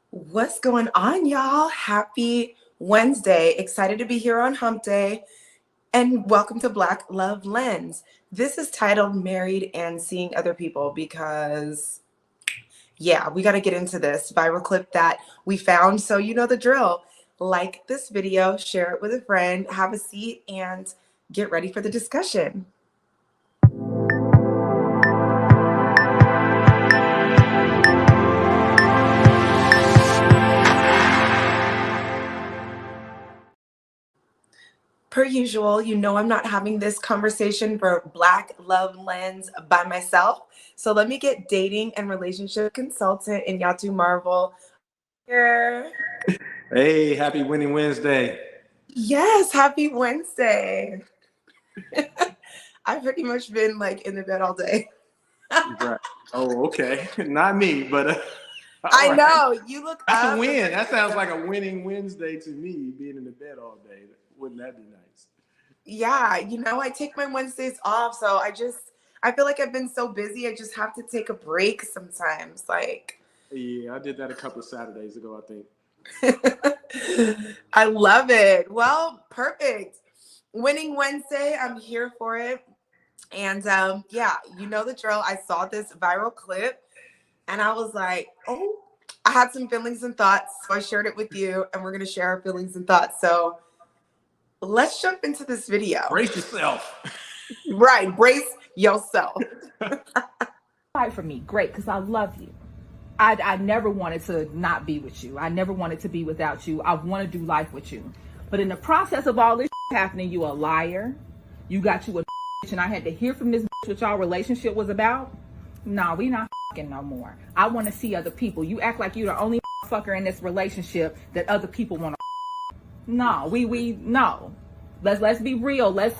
What's going on, y'all? Happy Wednesday. Excited to be here on Hump Day. And welcome to Black Love Lens. This is titled Married and Seeing Other People because, yeah, we got to get into this viral clip that we found. So, you know the drill. Like this video, share it with a friend, have a seat, and get ready for the discussion. Per usual, you know I'm not having this conversation for Black Love Lens by myself. So let me get dating and relationship consultant in Nyatu Marvel here. Hey, happy Winning Wednesday. Yes, happy Wednesday. I've pretty much been like in the bed all day. Right. Oh, okay. Not me, but all I right. know you look That's a up. win. That sounds like a winning Wednesday to me, being in the bed all day. Wouldn't that be nice? Yeah, I take my Wednesdays off. So I feel like I've been so busy. I just have to take a break sometimes. Like, Yeah, I did that a couple of Saturdays ago, I think. I love it. Well, perfect. Winning Wednesday, I'm here for it. And yeah, you know the drill. I saw this viral clip and I was like, oh, I had some feelings and thoughts. So I shared it with you and we're going to share our feelings and thoughts. So let's jump into this video. Brace yourself. Right. Brace yourself. Fight for me, great, because I love you. I never wanted to not be with you. I never wanted to be without you. I want to do life with you. But in the process of all this happening, you a liar. You got you a and I had to hear from this what y'all relationship was about. Nah, we not no more. I want to see other people. You act like you're the only fucker in this relationship that other people want to. No, no. Let's be real.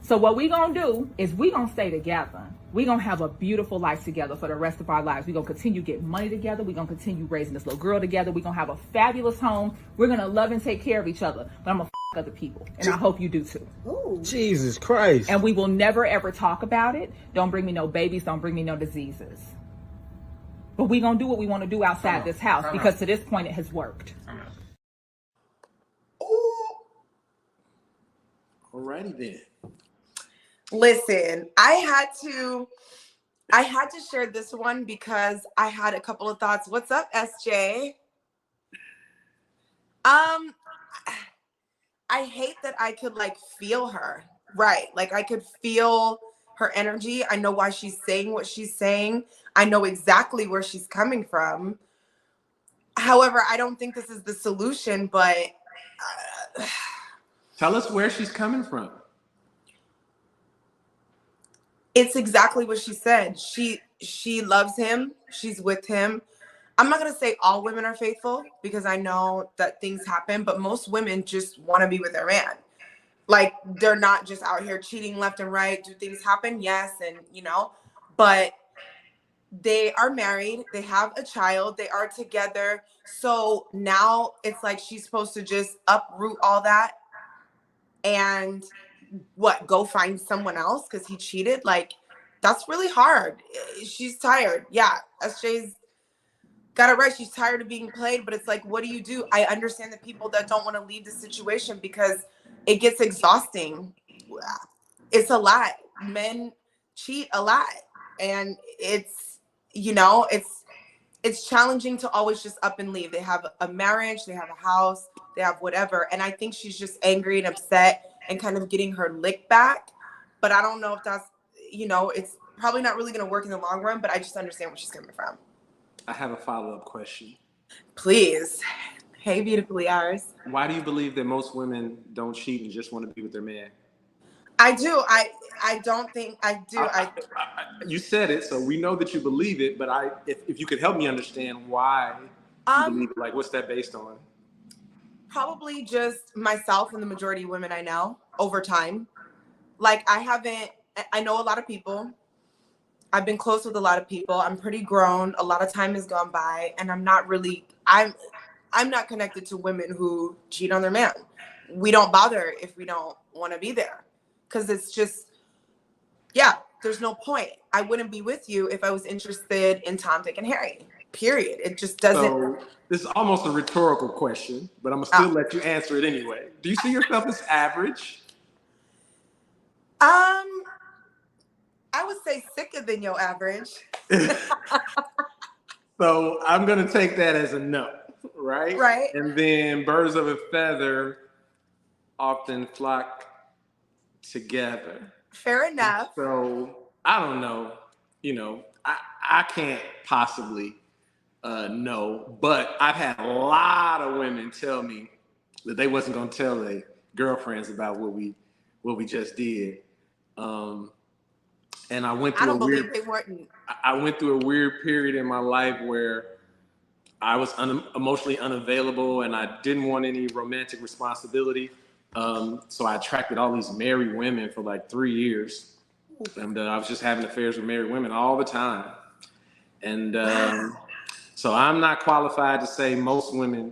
So what we gonna do is we gonna stay together. We gonna have a beautiful life together for the rest of our lives. We gonna continue getting money together. We gonna continue raising this little girl together. We gonna have a fabulous home. We're gonna love and take care of each other. But I'm gonna other people, and I hope you do too. Ooh. Jesus Christ. And we will never ever talk about it. Don't bring me no babies. Don't bring me no diseases. But we gonna do what we want to do outside this house because to this point it has worked. Alrighty then. Listen, I had to share this one because I had a couple of thoughts. What's up, SJ? I hate that I could like feel her. Right. Like I could feel her energy. I know why she's saying what she's saying. I know exactly where she's coming from. However, I don't think this is the solution, but Tell us where she's coming from. it's exactly what she said. She loves him. She's with him. I'm not going to say all women are faithful because I know that things happen, but most women just want to be with their man. Like they're not just out here cheating left and right. Do things happen? Yes. And but they are married. They have a child. They are together. So now it's like she's supposed to just uproot all that and go find someone else because he cheated. Like that's really hard. She's tired. Yeah. SJ's got it right. She's tired of being played, but it's like, what do you do? I understand the people that don't want to leave the situation because it gets exhausting. It's a lot. Men cheat a lot. And it's challenging to always just up and leave. They have a marriage, they have a house, they have whatever. And I think she's just angry and upset and kind of getting her lick back. But I don't know if that's, it's probably not really going to work in the long run, but I just understand where she's coming from. I have a follow-up question. Please. Hey, beautifully ours. Why do you believe that most women don't cheat and just want to be with their man? I do. I don't think I do. You said it, so we know that you believe it. But if you could help me understand why you believe it, like what's that based on? Probably just myself and the majority of women I know over time. Like I know a lot of people. I've been close with a lot of people. I'm pretty grown. A lot of time has gone by, and I'm not connected to women who cheat on their man. We don't bother if we don't want to be there. Because it's just, there's no point. I wouldn't be with you if I was interested in Tom, Dick, and Harry. Period. It just doesn't. This is almost a rhetorical question, but I'm gonna still let you answer it anyway. Do you see yourself as average? I would say sicker than your average. So I'm gonna take that as a no, right? Right. And then birds of a feather often flock together. Fair enough. So I don't know. I can't possibly know, but I've had a lot of women tell me that they wasn't gonna tell their girlfriends about what we just did. And I went through I went through a weird period in my life where I was emotionally unavailable and I didn't want any romantic responsibility. So I attracted all these married women for like 3 years. And I was just having affairs with married women all the time. And so I'm not qualified to say most women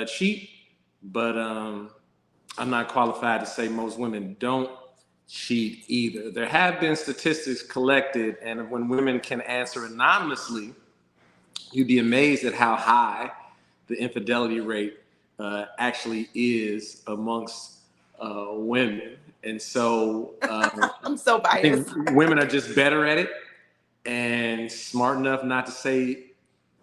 cheat, but I'm not qualified to say most women don't cheat either. There have been statistics collected, and when women can answer anonymously, you'd be amazed at how high the infidelity rate actually is amongst women. And so I'm so biased. I think women are just better at it and smart enough not to say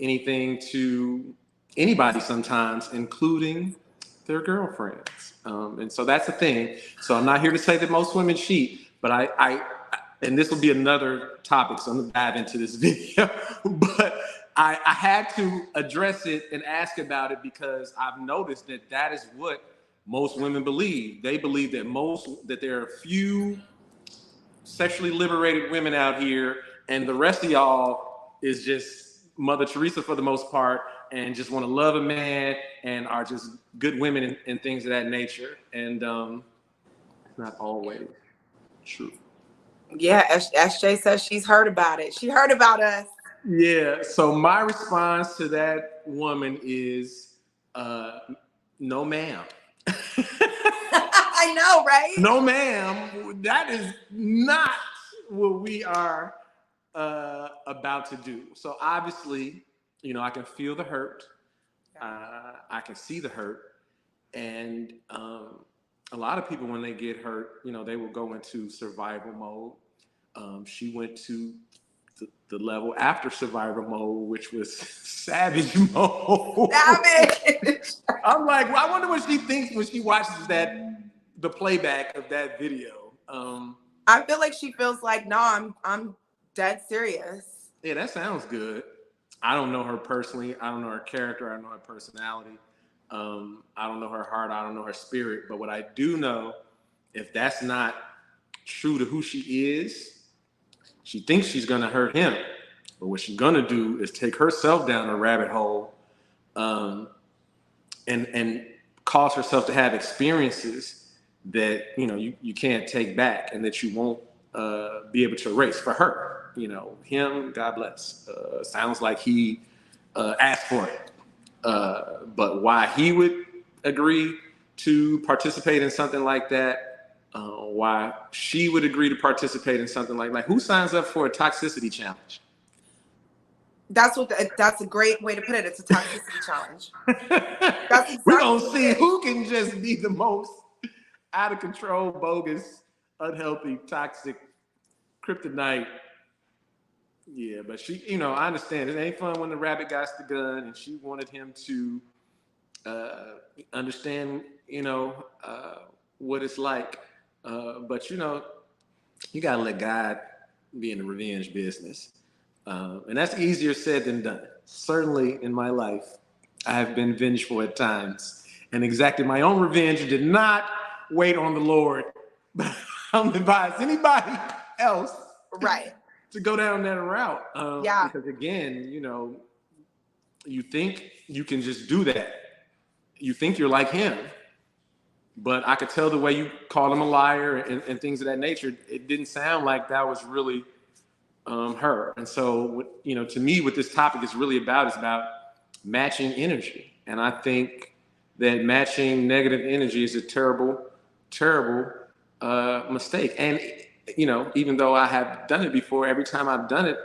anything to anybody sometimes, including their girlfriends. And so that's the thing. So I'm not here to say that most women cheat, but I and this will be another topic, so I'm gonna dive into this video, but I had to address it and ask about it because I've noticed that is what most women believe. They believe that there are a few sexually liberated women out here, and the rest of y'all is just Mother Teresa for the most part, and just want to love a man and are just good women and things of that nature. And it's not always true. Yeah, SJ says she's heard about it. She heard about us. Yeah, so my response to that woman is no ma'am. I know, right? No ma'am, that is not what we are about to do. So obviously, I can feel the hurt. I can see the hurt. And a lot of people, when they get hurt, they will go into survival mode. She went to the level after survival mode, which was savage mode. Savage. I'm like, well, I wonder what she thinks when she watches the playback of that video. I feel like she feels like, no, I'm dead serious. Yeah, that sounds good. I don't know her personally. I don't know her character. I don't know her personality. I don't know her heart. I don't know her spirit. But what I do know, if that's not true to who she is, she thinks she's going to hurt him. But what she's going to do is take herself down a rabbit hole and cause herself to have experiences that, you can't take back and that you won't be able to erase for her. Him, God bless. Sounds like he asked for it. But why he would agree to participate in something like that, why she would agree to participate in something like who signs up for a toxicity challenge? That's a great way to put it. It's a toxicity challenge. That's exactly We're gonna see who can just be the most out of control, bogus, unhealthy, toxic, kryptonite. Yeah, but she, I understand. It ain't fun when the rabbit got the gun, and she wanted him to understand, what it's like. But you gotta let God be in the revenge business, and that's easier said than done. Certainly, in my life, I have been vengeful at times and exacted my own revenge. And did not wait on the Lord. But I don't advise anybody else, right, to go down that route. Yeah. Because again, you think you can just do that. You think you're like him. But I could tell the way you called him a liar and things of that nature. It didn't sound like that was really her. And so, to me, what this topic is really about is about matching energy. And I think that matching negative energy is a terrible, terrible mistake. And, even though I have done it before, every time I've done it,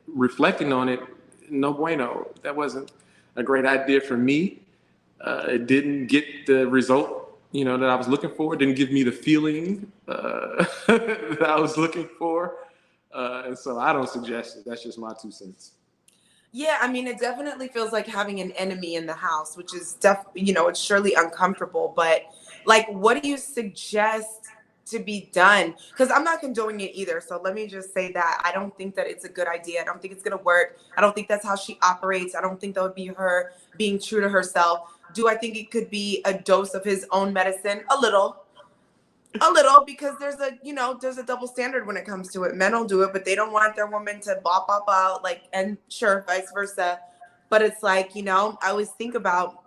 reflecting on it, no bueno. That wasn't a great idea for me. It didn't get the result, that I was looking for. It didn't give me the feeling that I was looking for. And so I don't suggest it. That's just my 2 cents. Yeah, I mean, it definitely feels like having an enemy in the house, which is it's surely uncomfortable. But like, what do you suggest to be done? Because I'm not condoning it either. So let me just say that I don't think that it's a good idea. I don't think it's going to work. I don't think that's how she operates. I don't think that would be her being true to herself. Do I think it could be a dose of his own medicine? A little, because there's a double standard when it comes to it. Men will do it, but they don't want their woman to bop out, like, and sure, vice versa. But it's like, I always think about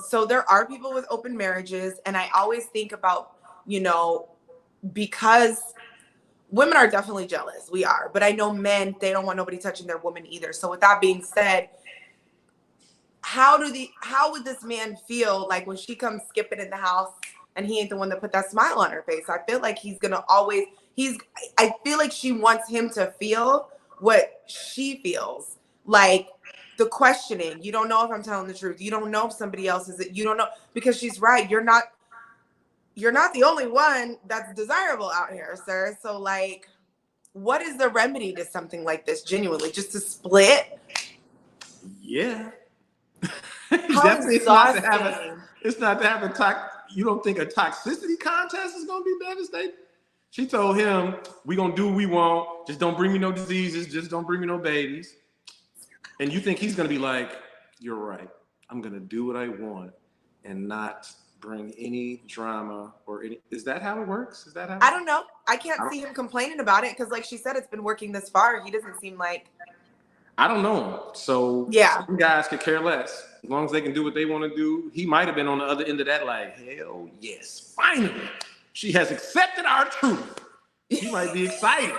so there are people with open marriages, and I always think about, because women are definitely jealous. We are, but I know men, they don't want nobody touching their woman either. So with that being said, how would this man feel like when she comes skipping in the house and he ain't the one that put that smile on her face? I feel like I feel like she wants him to feel what she feels. Like the questioning, you don't know if I'm telling the truth. You don't know if somebody else is it. You don't know, because she's right. You're not the only one that's desirable out here, sir. So like, what is the remedy to something like this? Genuinely, just to split? Yeah. How Definitely, exhausting. it's not to have you don't think a toxicity contest is going to be devastating? She told him, we going to do what we want. Just don't bring me no diseases. Just don't bring me no babies. And you think he's going to be like, you're right. I'm going to do what I want and not bring any drama or any. Is that how it works? Is that how? I don't know. I can't see him complaining about it because, like she said, it's been working this far. He doesn't seem like. I don't know him. So yeah, some guys could care less. As long as they can do what they want to do. He might have been on the other end of that, like, hell yes, finally. She has accepted our truth. He might be excited.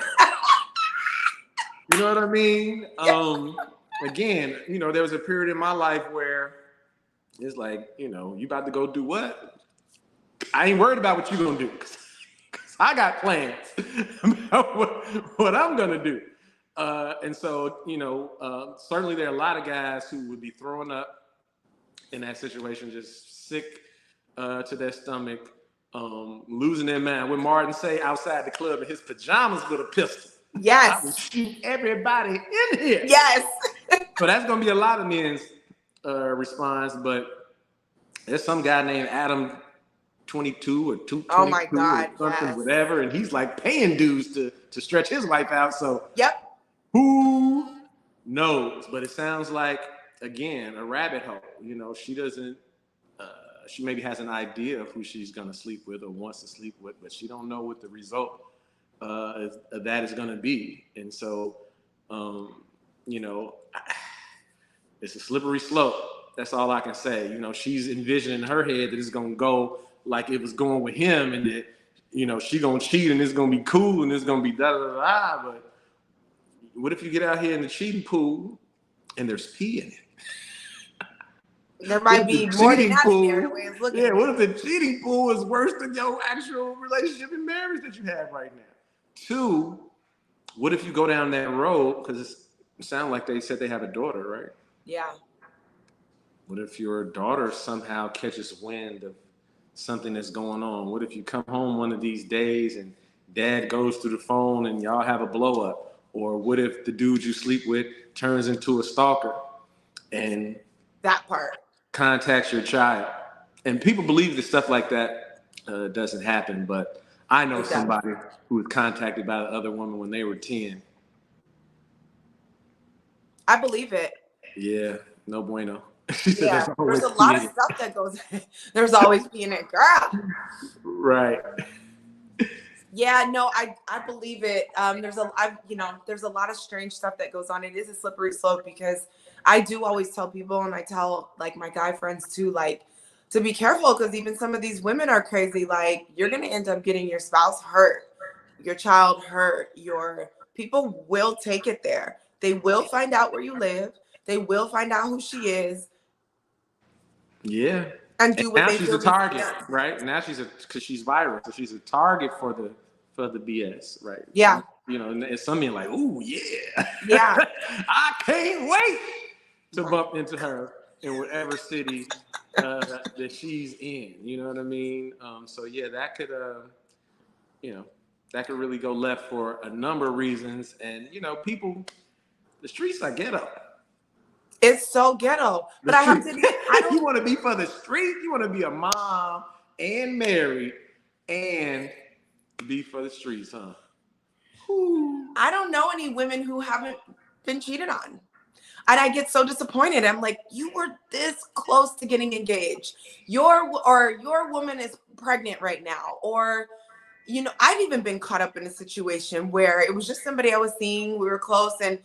You know what I mean? Again, there was a period in my life where it's like, you about to go do what? I ain't worried about what you're going to do. I got plans about what I'm going to do. And so, certainly there are a lot of guys who would be throwing up in that situation, just sick to their stomach, losing their mind. When Martin say outside the club in his pajamas with a pistol. Yes. I would shoot everybody in here. Yes. So that's going to be a lot of men's response, but there's some guy named Adam 22 or 222 oh my God, or something, yes. whatever, and he's like paying dues to stretch his wife out. So yep. Who knows? But it sounds like, again, a rabbit hole. She doesn't. She maybe has an idea of who she's going to sleep with or wants to sleep with, but she don't know what the result of that is going to be. And so, it's a slippery slope. That's all I can say. She's envisioning in her head that it's going to go like it was going with him, and that she going to cheat and it's going to be cool and it's going to be da da da da. But what if you get out here in the cheating pool and there's pee in it? There might be more than that there, the way it's looking. Yeah, what if the cheating pool is worse than your actual relationship and marriage that you have right now? 2, what if you go down that road, because it sounds like they said they have a daughter, right? Yeah. What if your daughter somehow catches wind of something that's going on? What if you come home one of these days and dad goes through the phone and y'all have a blow up? Or what if the dude you sleep with turns into a stalker and that part contacts your child? And people believe that stuff like that doesn't happen, but I know somebody who was contacted by the other woman when they were 10. I believe it. Yeah, no bueno. Yeah, there's a lot of stuff that goes. There's always being a girl. Right. Yeah, no, I believe it. There's a lot of strange stuff that goes on. It is a slippery slope because I do always tell people, and I tell like my guy friends too, like to be careful because even some of these women are crazy. Like you're gonna end up getting your spouse hurt, your child hurt. Your people will take it there. They will find out where you live. They will find out who she is. Yeah. And do what now they she's feel a target, right? Now because she's viral, so she's a target for the BS, right? Yeah. And some men like, ooh, yeah. Yeah. I can't wait to bump into her in whatever city that she's in. You know what I mean? So yeah, that could, you know, that could really go left for a number of reasons. And you know, people, the streets are ghetto. It's so ghetto. But I have to. You want to be for the street. You want to be a mom and married and be for the streets, huh? I don't know any women who haven't been cheated on. And I get so disappointed. I'm like, you were this close to getting engaged. Your woman is pregnant right now. Or, you know, I've even been caught up in a situation where it was just somebody I was seeing. We were close. And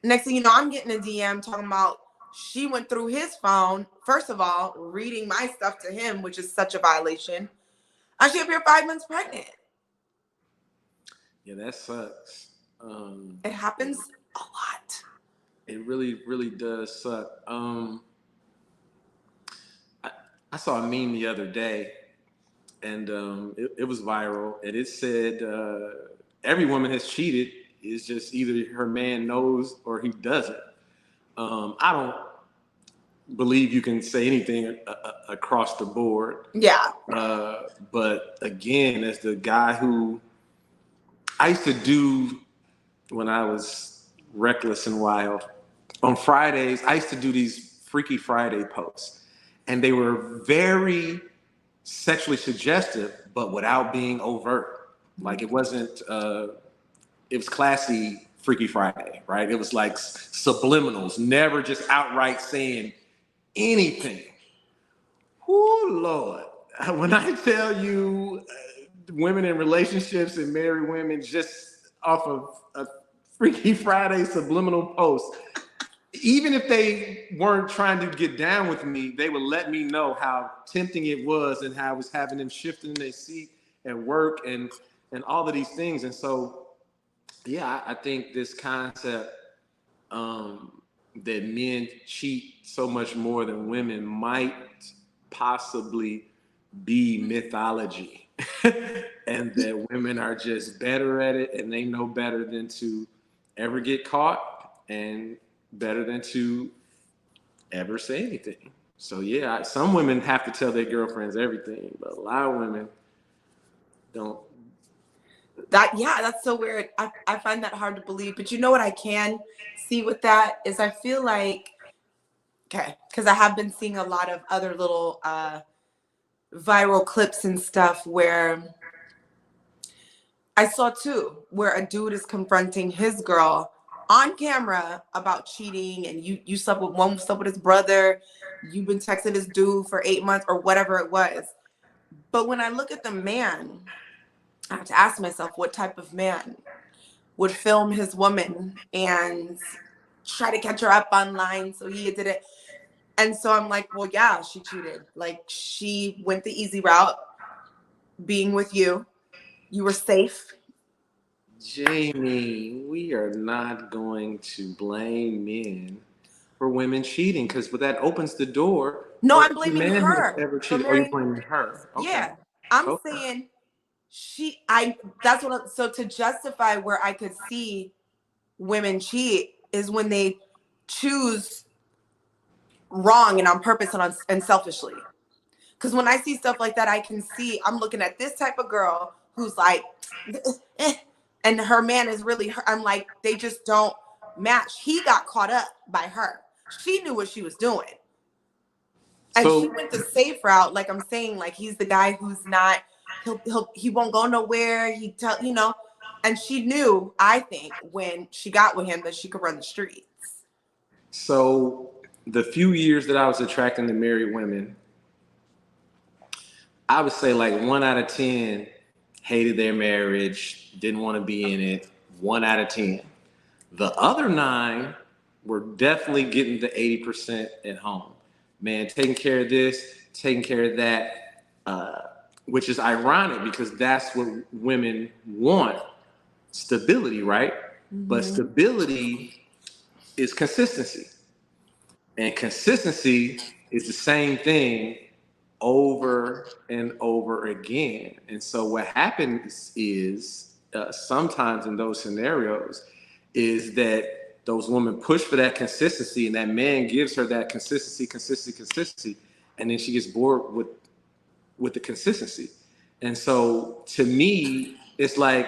next thing you know, I'm getting a DM talking about she went through his phone. First of all, reading my stuff to him, which is such a violation. And she appeared 5 months pregnant. Yeah, that sucks. It happens a lot. It really, really does suck. I saw a meme the other day, and it was viral, and it said every woman has cheated. It's just either her man knows or he doesn't. I don't believe you can say anything across the board. Yeah. But again, as the guy who I used to do when I was reckless and wild, on Fridays, I used to do these Freaky Friday posts, and they were very sexually suggestive, but without being overt. Like it wasn't, it was classy Freaky Friday, right? It was like subliminals, never just outright saying anything. Oh, Lord. When I tell you women in relationships and married women just off of a Freaky Friday subliminal post, even if they weren't trying to get down with me, they would let me know how tempting it was and how I was having them shifting in their seat at work and all of these things. And so, yeah, I think this concept that men cheat so much more than women might possibly be mythology. And that women are just better at it and they know better than to ever get caught and better than to ever say anything. So yeah, some women have to tell their girlfriends everything, but a lot of women don't. That's so weird. I find that hard to believe. But you know what I can see with that is I feel like, okay, because I have been seeing a lot of other little viral clips and stuff where I saw too, where a dude is confronting his girl on camera about cheating, and you slept with his brother, you've been texting this dude for 8 months or whatever it was. But when I look at the man, I have to ask myself, what type of man would film his woman and try to catch her up online so he did it? And so I'm like, well, yeah, she cheated. Like, she went the easy route, being with you. You were safe. Jamie, we are not going to blame men for women cheating because that opens the door. No, I'm blaming man her. Ever cheated? Oh, you're blaming her. Okay. Yeah, I'm saying so to justify where I could see women cheat is when they choose wrong and on purpose and selfishly. Because when I see stuff like that, I can see I'm looking at this type of girl who's like, and her man is really her. I'm like, they just don't match. He got caught up by her. She knew what she was doing. And she went the safe route. Like I'm saying, like he's the guy who's not, he won't go nowhere. And she knew, I think, when she got with him that she could run the streets. So the few years that I was attracting to married women, I would say like 1 out of 10 hated their marriage, didn't want to be in it. 1 out of 10. The other 9 were definitely getting the 80% at home. Man, taking care of this, taking care of that, which is ironic because that's what women want. Stability, right? Mm-hmm. But stability is consistency. And consistency is the same thing over and over again. And so what happens is sometimes in those scenarios is that those women push for that consistency, and that man gives her that consistency, and then she gets bored with the consistency. And so to me, it's like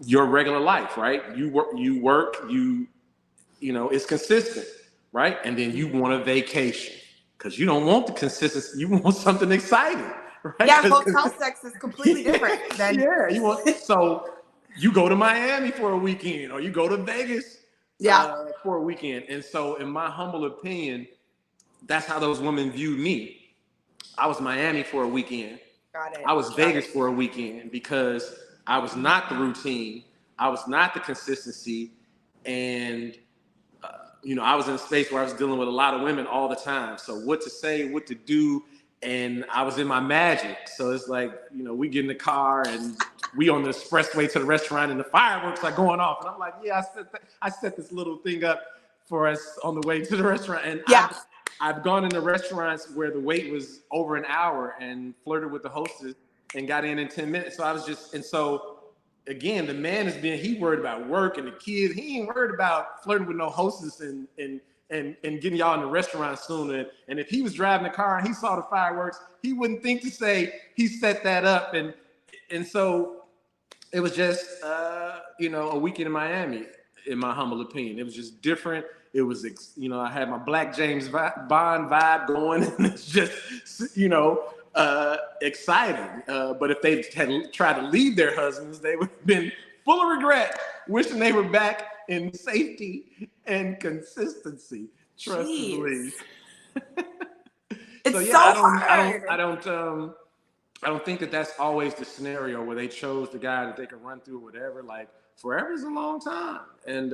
your regular life, right? You work, it's consistent, right? And then you want a vacation because you don't want the consistency. You want something exciting, right? Yeah, hotel sex is completely different than so you go to Miami for a weekend, or you go to Vegas for a weekend. And so in my humble opinion, that's how those women viewed me. I was Miami for a weekend. Got it. I was Vegas for a weekend because I was not the routine. I was not the consistency. And I was in a space where I was dealing with a lot of women all the time. So what to say, what to do, and I was in my magic. So it's like, we get in the car and we on the expressway to the restaurant and the fireworks are going off. And I'm like, yeah, I set this little thing up for us on the way to the restaurant. And I've gone into restaurants where the wait was over an hour and flirted with the hostess and got in 10 minutes. So I was again, the man he worried about work and the kids. He ain't worried about flirting with no hostess and getting y'all in the restaurant soon. And if he was driving the car and he saw the fireworks, he wouldn't think to say he set that up. And so it was just, a weekend in Miami, in my humble opinion. It was just different. It was, I had my Black James Bond vibe going, and it's just, exciting. But if they had tried to leave their husbands, they would have been full of regret, wishing they were back in safety and consistency. Trust and believe. It's so hard. I don't think that that's always the scenario where they chose the guy that they can run through or whatever. Like, forever is a long time, and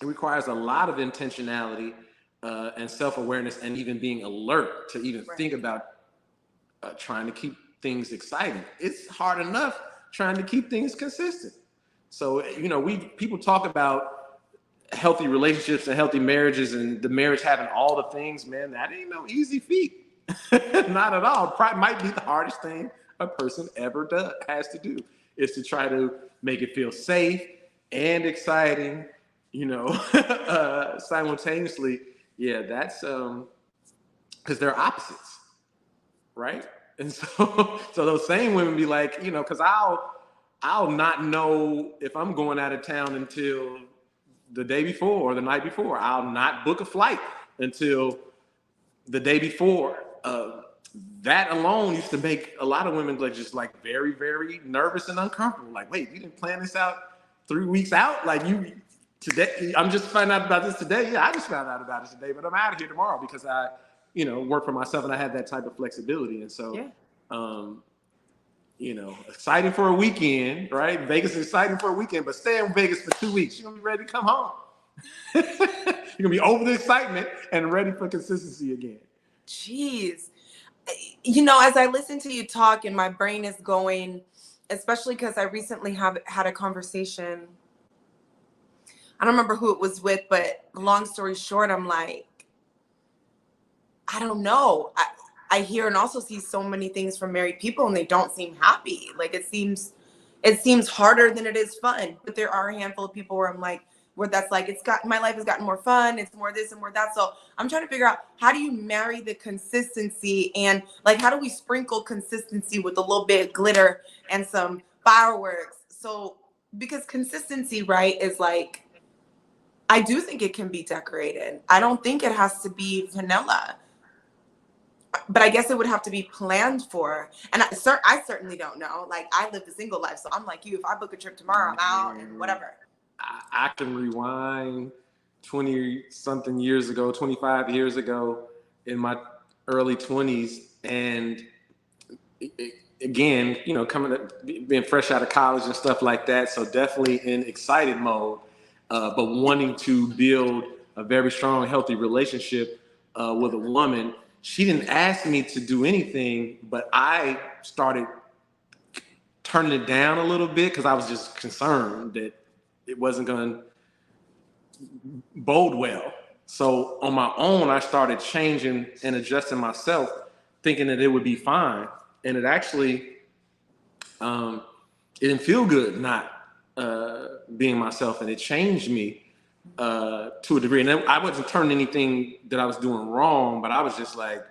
it requires a lot of intentionality and self-awareness, and even being alert to even think about trying to keep things exciting. It's hard enough trying to keep things consistent. So, people talk about healthy relationships and healthy marriages and the marriage having all the things, man, that ain't no easy feat. Not at all. Probably might be the hardest thing a person ever has to do, is to try to make it feel safe and exciting, simultaneously. Yeah, that's because they're opposites, right? And so those same women be like, because I'll not know if I'm going out of town until the day before or the night before. I'll not book a flight until the day before. That alone used to make a lot of women like very, very nervous and uncomfortable. Like, wait, you didn't plan this out 3 weeks out? Like, today, I'm just finding out about this today. Yeah, I just found out about it today, but I'm out of here tomorrow because I, work for myself and I have that type of flexibility. And so, exciting for a weekend, right? Vegas is exciting for a weekend, but stay in Vegas for 2 weeks. You're gonna be ready to come home. You're gonna be over the excitement and ready for consistency again. Jeez. As I listen to you talk and my brain is going, especially because I recently had a conversation. I don't remember who it was with, but long story short, I'm like, I don't know. I hear and also see so many things from married people and they don't seem happy. Like, it seems harder than it is fun. But there are a handful of people where I'm like, where that's like, my life has gotten more fun. It's more this and more that. So I'm trying to figure out, how do you marry the consistency, and like, how do we sprinkle consistency with a little bit of glitter and some fireworks? So, because consistency, right, is like, I do think it can be decorated. I don't think it has to be vanilla, but I guess it would have to be planned for. And I certainly don't know. Like, I live a single life, so I'm like you. If I book a trip tomorrow, I'm out and whatever. I can rewind 20-something years ago, 25 years ago, in my early 20s, and again, being fresh out of college and stuff like that. So definitely in excited mode, but wanting to build a very strong, healthy relationship with a woman. She didn't ask me to do anything, but I started turning it down a little bit because I was just concerned that it wasn't going to bode well. So on my own, I started changing and adjusting myself, thinking that it would be fine. And it actually, it didn't feel good not being myself, and it changed me to a degree. And I wasn't turning anything that I was doing wrong, but I was just like,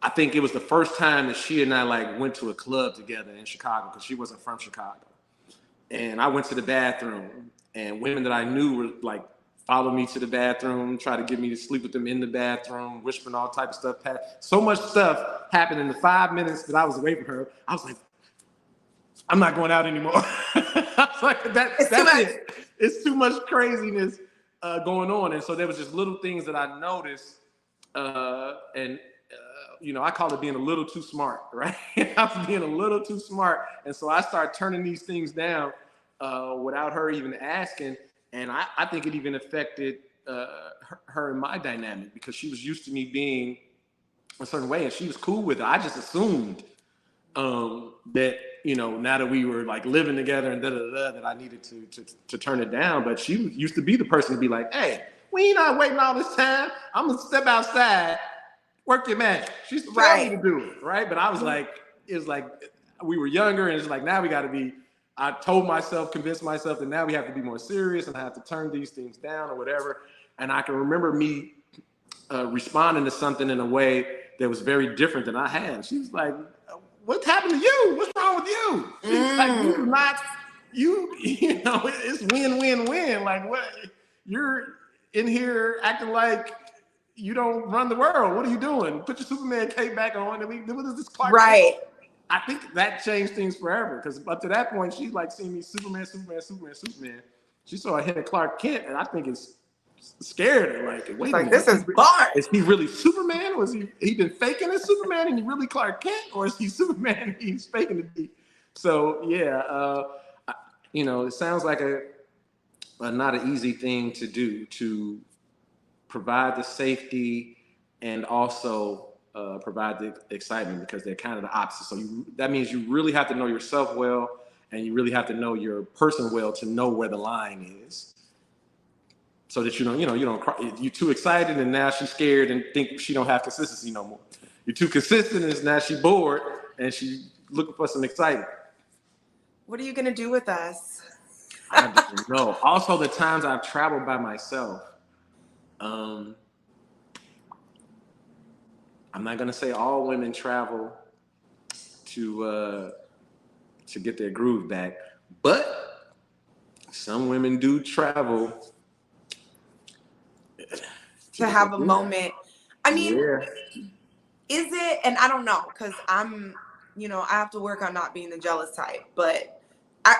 I think it was the first time that she and I like went to a club together in Chicago, because she wasn't from Chicago. And I went to the bathroom, and women that I knew were like, followed me to the bathroom, tried to get me to sleep with them in the bathroom, whispering all type of stuff. So much stuff happened in the 5 minutes that I was away from her. I was like, I'm not going out anymore. I was like, that's it. It's too much craziness going on. And so there was just little things that I noticed, and you know, I call it being a little too smart, right? I was being a little too smart. And so I started turning these things down without her even asking. And I think it even affected her and my dynamic, because she was used to me being a certain way and she was cool with it. I just assumed that, you know, now that we were like living together and that I needed to turn it down. But she used to be the person to be like, hey, we ain't not waiting all this time. I'm gonna step outside, work your magic. She's telling me to do it, right? But I was like, it was like we were younger, and it's like, now we got to be. I told myself, convinced myself that now we have to be more serious, and I have to turn these things down or whatever. And I can remember me responding to something in a way that was very different than I had. She was like, "What's happened to you? What's wrong with you?" She's like, "You not you. You know, it's win. Like, what? You're in here acting like you don't run the world. What are you doing? Put your Superman cape back on. And what is this Clark? Right. I think that changed things forever, because up to that point, she's like seeing me Superman. She saw a hit of Clark Kent, and I think it's scared her. Like, wait a minute, this is bars. Is he really Superman, or is he been faking as Superman and he really Clark Kent, or is he Superman and he's faking to be? So yeah, you know, it sounds like a not an easy thing to do, to provide the safety and also provide the excitement, because they're kind of the opposite. So that means you really have to know yourself well, and you really have to know your person well to know where the line is, so that you don't cry. You're too excited and now she's scared and think she don't have consistency no more. You're too consistent and now she's bored and she's looking for some excitement. What are you gonna do with us? I don't know. Also, the times I've traveled by myself. I'm not gonna say all women travel to get their groove back, but some women do travel to have a moment. I mean, is it? And I don't know, because I'm, you know, I have to work on not being the jealous type. But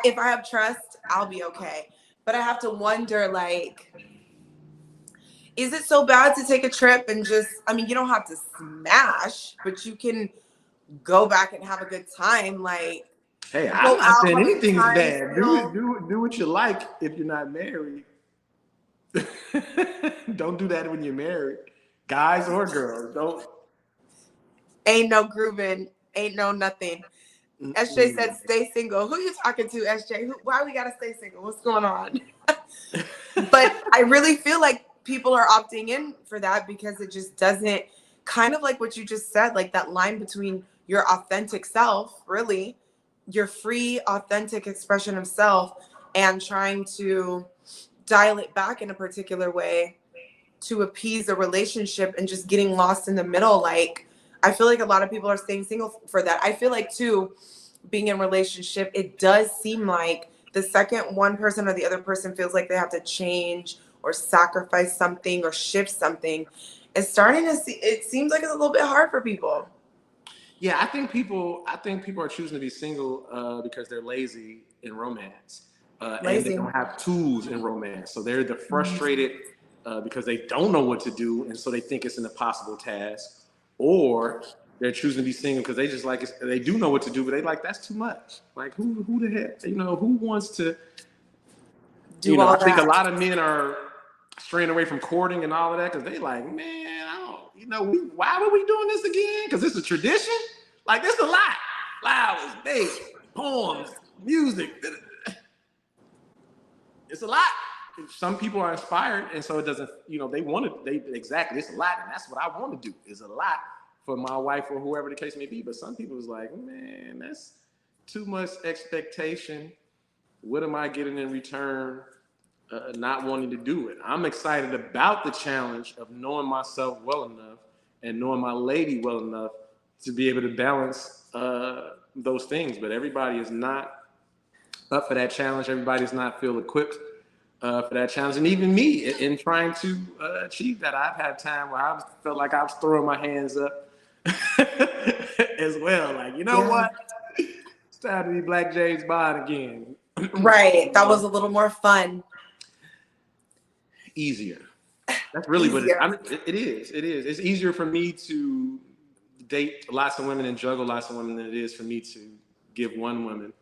if I have trust, I'll be okay. But I have to wonder, like, is it so bad to take a trip and just, I mean, you don't have to smash, but you can go back and have a good time. Like, hey, I'm not saying anything's bad. Do what you like if you're not married. Don't do that when you're married. Guys or girls, don't. Ain't no grooving, ain't no nothing. SJ said stay single. Who you talking to, SJ? Why we gotta stay single? What's going on? But I really feel like people are opting in for that, because it just doesn't, kind of like what you just said, like that line between your authentic self, really, your free, authentic expression of self, and trying to dial it back in a particular way to appease a relationship and just getting lost in the middle. Like, I feel like a lot of people are staying single for that. I feel like, too, being in a relationship, it does seem like the second one person or the other person feels like they have to change or sacrifice something or shift something, it's starting to see, it seems like it's a little bit hard for people. Yeah, I think people are choosing to be single because they're lazy in romance. And they don't have tools in romance. So they're frustrated because they don't know what to do, and so they think it's an impossible task. Or they're choosing to be single because they just like it, they do know what to do, but they like, that's too much. Like, who the heck, who wants to do all that? I think a lot of men are straying away from courting and all of that because they like, man, I don't, why were we doing this again? Because it's a tradition. Like, there's a lot. Flowers, dates, poems, music. It's a lot. Some people are inspired, and so it doesn't, they want to, exactly, it's a lot, and that's what I want to do, is a lot for my wife or whoever the case may be. But some people is like, man, that's too much expectation. what am I getting in return? Not wanting to do it. I'm excited about the challenge of knowing myself well enough and knowing my lady well enough to be able to balance those things. But everybody is not up for that challenge. Everybody's not feel equipped for that challenge. And even me in trying to achieve that, I've had time where I felt like I was throwing my hands up as well. Like, you know what? It's time to be Black James Bond again. Right. That was a little more fun. Easier. That's really what it is. It is. It's easier for me to date lots of women and juggle lots of women than it is for me to give one woman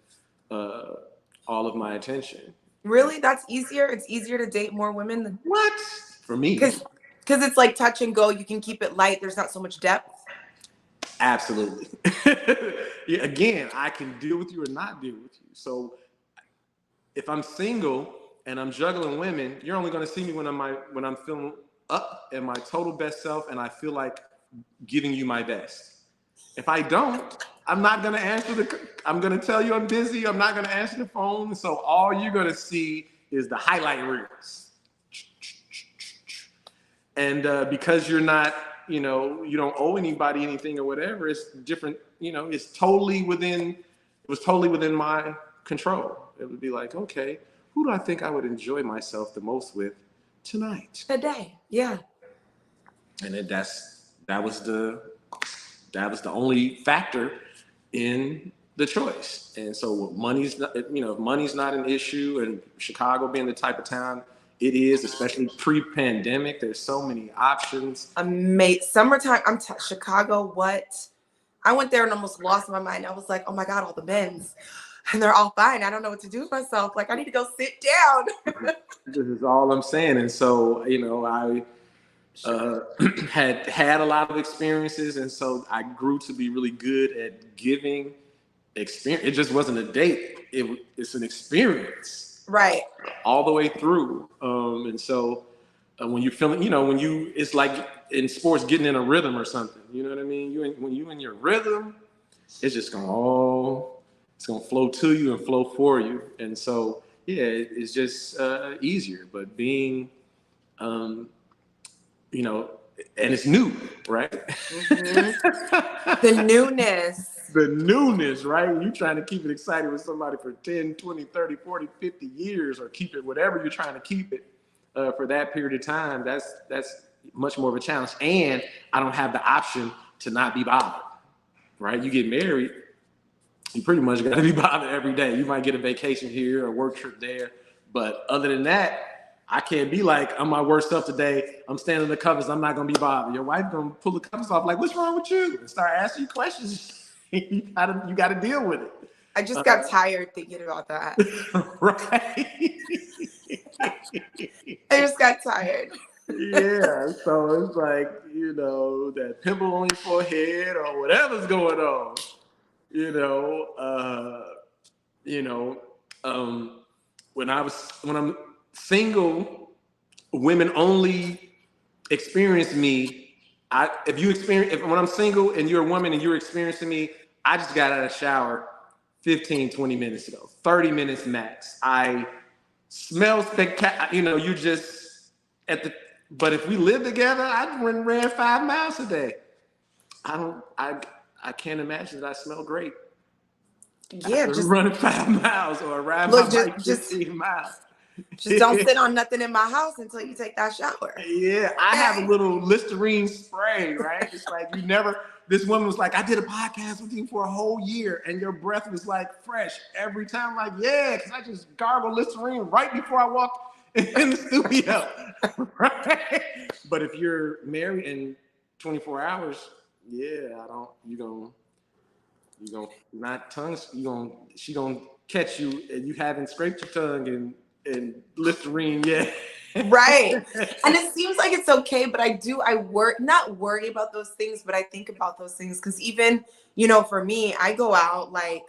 all of my attention. Really? That's easier? It's easier to date more women than what? For me. Because it's like touch and go. You can keep it light. There's not so much depth. Absolutely. Yeah, again, I can deal with you or not deal with you. So if I'm single and I'm juggling women, you're only going to see me when I'm feeling up at my total best self and I feel like giving you my best. If I don't, I'm not going to answer I'm going to tell you I'm busy. I'm not going to answer the phone. So all you're going to see is the highlight reels. And because you're not, you don't owe anybody anything or whatever, it's different, it was totally within my control. It would be like, okay, who do I think I would enjoy myself the most with tonight? Today, yeah. And that was the only factor in the choice. And so money's not, if money's not an issue, and Chicago being the type of town it is, especially pre-pandemic, there's so many options. Summertime, Chicago, what? I went there and almost lost my mind. I was like, oh my God, all the men's. And they're all fine. I don't know what to do with myself. Like, I need to go sit down. This is all I'm saying. And so, I had a lot of experiences. And so I grew to be really good at giving experience. It just wasn't a date. It's an experience. Right. All the way through. And so when you're feeling, it's like in sports, getting in a rhythm or something. You know what I mean? When you in your rhythm, it's just it's going to flow to you and flow for you. And so, yeah, it's just easier. But being, and it's new, right? Mm-hmm. The newness. The newness, right? You're trying to keep it excited with somebody for 10, 20, 30, 40, 50 years, or keep it whatever you're trying to keep it for that period of time. That's much more of a challenge. And I don't have the option to not be bothered, right? You get married, you pretty much got to be bothered every day. You might get a vacation here or a work trip there. But other than that, I can't be like, I'm my worst self today. I'm standing in the covers. I'm not going to be bothered. Your wife going to pull the covers off like, what's wrong with you? And start asking you questions. You got to deal with it. I just got tired thinking about that. Right. I just got tired. Yeah. So it's like, that pimple on your forehead or whatever's going on. When I'm single, women only experience me. When I'm single and you're a woman and you're experiencing me, I just got out of the shower 15, 20 minutes ago, 30 minutes max. I smell spectacular. You just but if we live together, I ran 5 miles a day. I can't imagine that I smell great. Yeah, just running 5 miles or ride my bike 15 miles. Just don't sit on nothing in my house until you take that shower. Yeah, I have a little Listerine spray, right? It's like this woman was like, I did a podcast with you for a whole year and your breath was like fresh every time. Like, yeah, because I just gargle Listerine right before I walk in the studio. Right? But if you're married in 24 hours, yeah, she gonna catch you and you haven't scraped your tongue and Listerine yet. Right. And it seems like it's okay, but not worry about those things, but I think about those things because even, for me, I go out, like,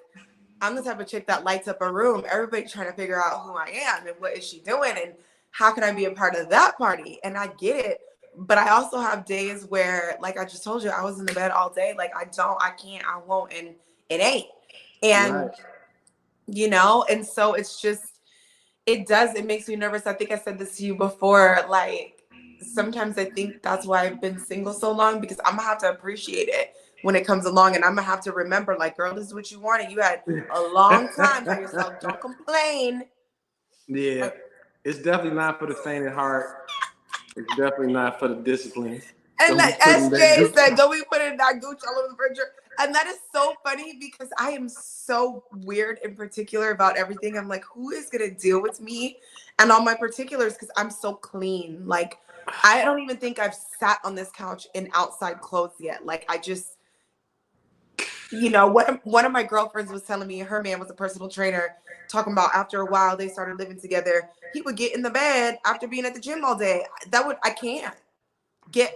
I'm the type of chick that lights up a room. Everybody's trying to figure out who I am and what is she doing and how can I be a part of that party? And I get it. But I also have days where, like I just told you, I was in the bed all day. Like, I can't, I won't, and it ain't. And right. you know? And so it's just, it makes me nervous. I think I said this to you before. Like, sometimes I think that's why I've been single so long, because I'm gonna have to appreciate it when it comes along. And I'm gonna have to remember, like, girl, this is what you wanted. You had a long time by yourself. Don't complain. Yeah, Like, it's definitely not for the faint at heart. It's definitely not for the discipline. and Don't be like putting that SJ gooch. said, don't be putting that gooch all over the furniture. And that is so funny because I am so weird in particular about everything. I'm like, who is gonna deal with me and all my particulars? Because I'm so clean. Like, I don't even think I've sat on this couch in outside clothes yet. Like, I just, you know, one of my girlfriends was telling me her man was a personal trainer, talking about after a while they started living together. He would get in the bed after being at the gym all day. I can't. Get,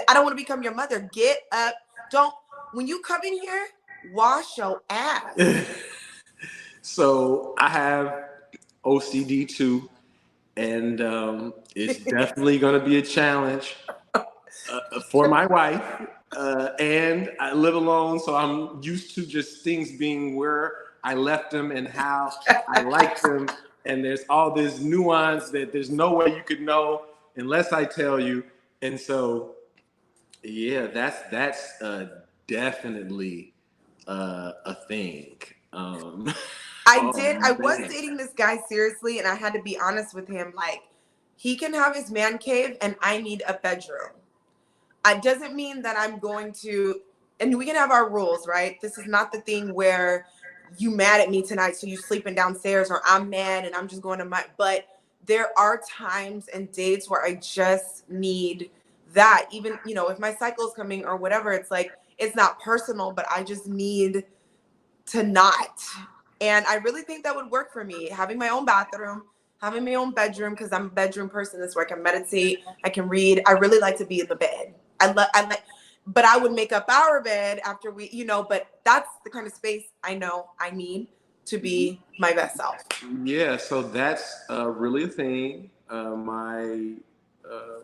I don't want to become your mother. Get up. Don't, when you come in here, wash your ass. So I have OCD too, and it's definitely going to be a challenge for my wife. And I live alone, so I'm used to just things being where I left them and how I like them. And there's all this nuance that there's no way you could know unless I tell you. And so, yeah, that's definitely a thing. I Oh was man. dating this guy seriously, and I had to be honest with him. Like, he can have his man cave, and I need a bedroom. It doesn't mean that I'm going to, and we can have our rules, right? This is not the thing where you mad at me tonight, so you sleeping downstairs, or I'm mad and I'm just going to my, but there are times and dates where I just need that. Even, you know, if my cycle's coming or whatever, it's like, it's not personal, but I just need to not. And I really think that would work for me. Having my own bathroom, having my own bedroom, because I'm a bedroom person. That's where I can meditate, I can read. I really like to be in the bed. I like, but I would make up our bed after we, you know, but that's the kind of space I know I need to be my best self. Yeah, so that's really a thing. My uh,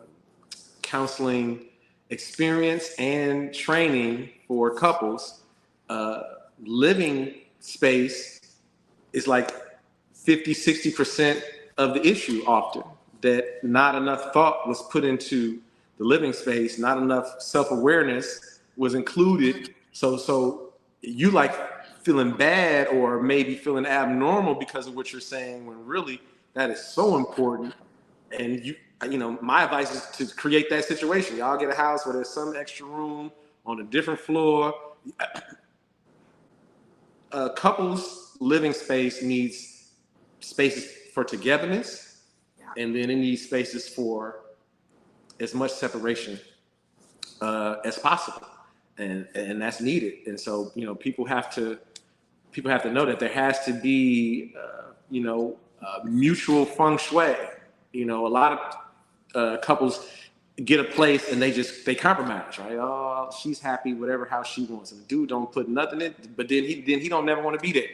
counseling experience and training for couples, uh, living space is like 50, 60% of the issue often. That not enough thought was put into the living space, not enough self-awareness was included. So you like feeling bad or maybe feeling abnormal because of what you're saying, when really that is so important. And my advice is to create that situation. Y'all get a house where there's some extra room on a different floor. A couple's living space needs spaces for togetherness, Yeah. and then it needs spaces for as much separation as possible, and that's needed. And so people have to know that there has to be mutual feng shui. A lot of couples get a place and they compromise, right? Oh, she's happy whatever how she wants, and the dude don't put nothing in, but then he don't never want to be there,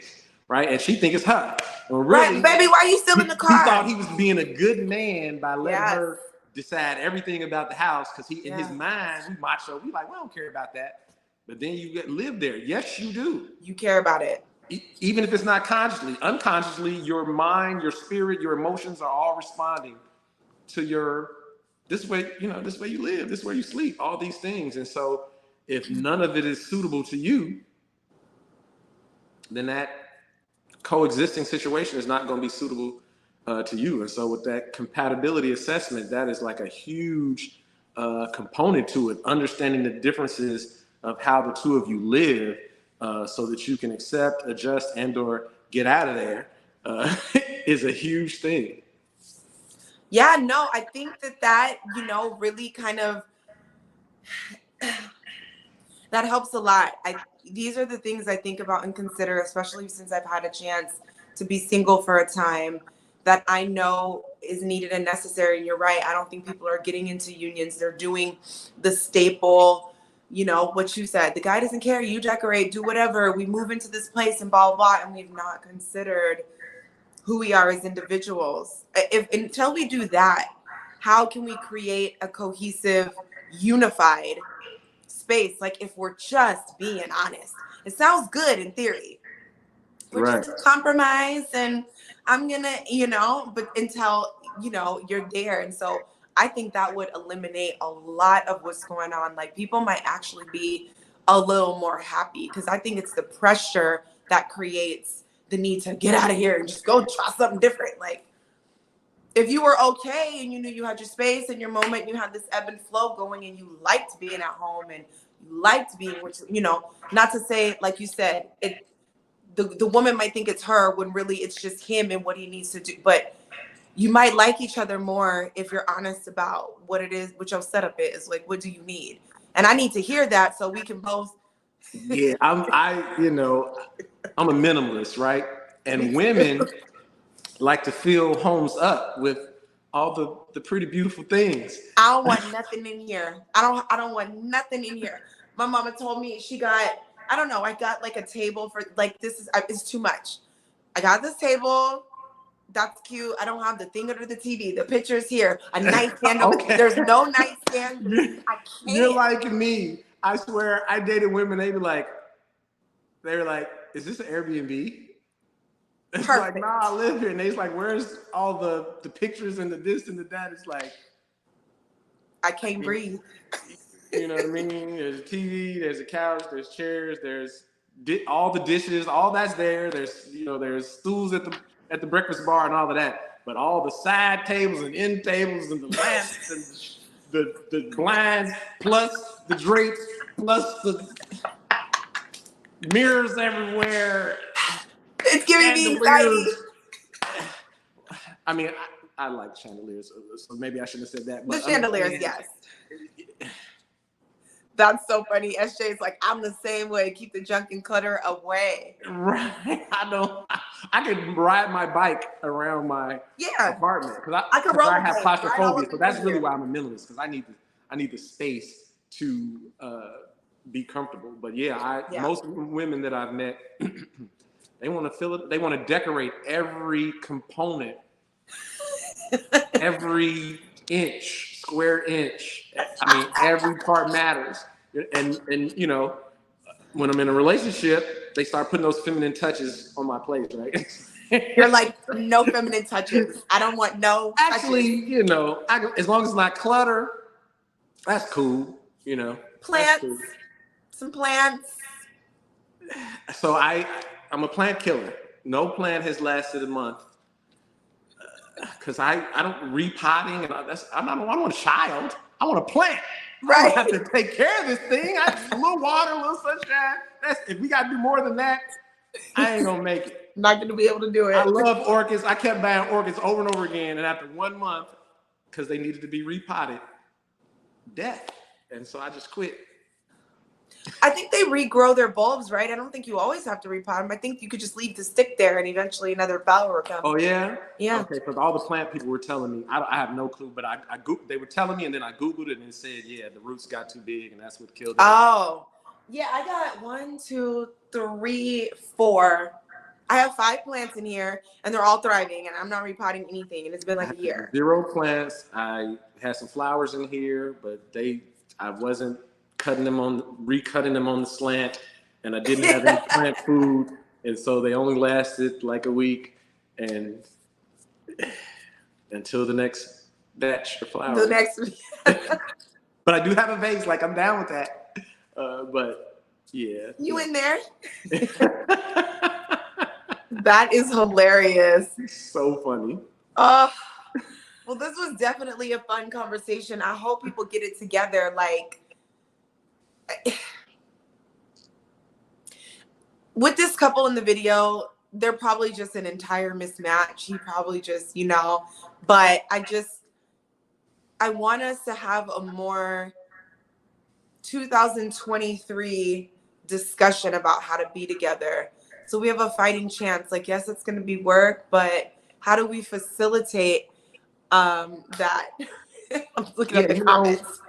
right? And she think it's her, and Right, really baby, why are you still in the he thought car? he was being a good man by letting Yes. her decide everything about the house, because he in his Yes. mind, we macho, we like, we don't care about that. But then you live there. Yes, you do. You care about it. Even if it's not consciously, unconsciously, your mind, your spirit, your emotions are all responding to your this way. This way you live, this way you sleep, all these things. And so, if none of it is suitable to you, then that coexisting situation is not going to be suitable to you. And so, with that compatibility assessment, that is like a huge component to it. Understanding the differences of how the two of you live, so that you can accept, adjust, and/or get out of there, is a huge thing. Yeah, no, I think that really kind of that helps a lot. These are the things I think about and consider, especially since I've had a chance to be single for a time, that I know is needed and necessary. And you're right. I don't think people are getting into unions. They're doing the staple, what you said. The guy doesn't care. You decorate, do whatever. We move into this place and blah, blah, blah. And we've not considered who we are as individuals. Until we do that, how can we create a cohesive, unified space? Like, if we're just being honest, it sounds good in theory, we're just gonna compromise and I'm gonna, but until, you're there. And so I think that would eliminate a lot of what's going on. Like people might actually be a little more happy because I think it's the pressure that creates the need to get out of here and just go try something different. Like if you were okay and you knew you had your space and your moment, you had this ebb and flow going and you liked being at home and you liked being, which, not to say, like you said, the woman might think it's her when really it's just him and what he needs to do. But you might like each other more if you're honest about what it is, what your setup is. Like, what do you need? And I need to hear that so we can both. Yeah, I'm a minimalist, right? And women like to fill homes up with all the pretty beautiful things. I don't want nothing in here. I don't want nothing in here. My mama told me she got, I don't know, I got like a table for like it's too much. I got this table. That's cute. I don't have the thing under the TV. The picture's here. A nightstand. Okay. There's no nightstand. I can't. You're like me. I swear, I dated women. They were like, "Is this an Airbnb?" It's Perfect. like, "Nah, I live here." And they's like, "Where's all the pictures and the this and the that?" It's like, I can't breathe. You know what I mean? There's a TV, there's a couch, there's chairs, there's all the dishes, all that's there. There's stools at the breakfast bar and all of that. But all the side tables and end tables and the lamps and the blinds, plus the drapes, plus the mirrors everywhere. It's giving me anxiety. I mean, I like chandeliers, so maybe I shouldn't have said that. The But chandeliers, yes. That's so funny. SJ's like, I'm the same way. Keep the junk and clutter away. Right. I could ride my bike around my apartment because I have claustrophobia. So that's really why I'm a minimalist, because I need the space to be comfortable. But most women that I've met, they want to fill it. They want to decorate every component, every square inch. I mean, every part matters. And when I'm in a relationship, they start putting those feminine touches on my plate, right? You're like, no feminine touches. I don't want no Actually, touches. As long as it's not clutter, that's cool, Plants, cool. some plants. So I'm a plant killer. No plant has lasted a month. Because I don't repotting, and I don't want a child. I want a plant. Right. I don't have to take care of this thing. A little water, a little sunshine. If we got to do more than that, I ain't gonna make it. Not gonna be able to do it. I love orchids. I kept buying orchids over and over again, and after 1 month, because they needed to be repotted, death. And so I just quit. I think they regrow their bulbs, right? I don't think you always have to repot them. I think you could just leave the stick there and eventually another flower will come. Oh, yeah? Yeah. Okay, because all the plant people were telling me, I have no clue, but they were telling me, and then I Googled it and it said, the roots got too big and that's what killed it. Oh, yeah, I got 1, 2, 3, 4. I have 5 plants in here and they're all thriving and I'm not repotting anything and it's been like a year. 0 plants. I had some flowers in here, but I wasn't recutting them on the slant, and I didn't have any plant food, and so they only lasted like a week, and until the next batch of flowers. The next But I do have a vase, like I'm down with that. But yeah. You in there? That is hilarious. So funny. Well, this was definitely a fun conversation. I hope people get it together. Like, with this couple in the video, they're probably just an entire mismatch. He probably just, but I want us to have a more 2023 discussion about how to be together. So we have a fighting chance. Like, yes, it's going to be work, but how do we facilitate that? I'm looking at the comments.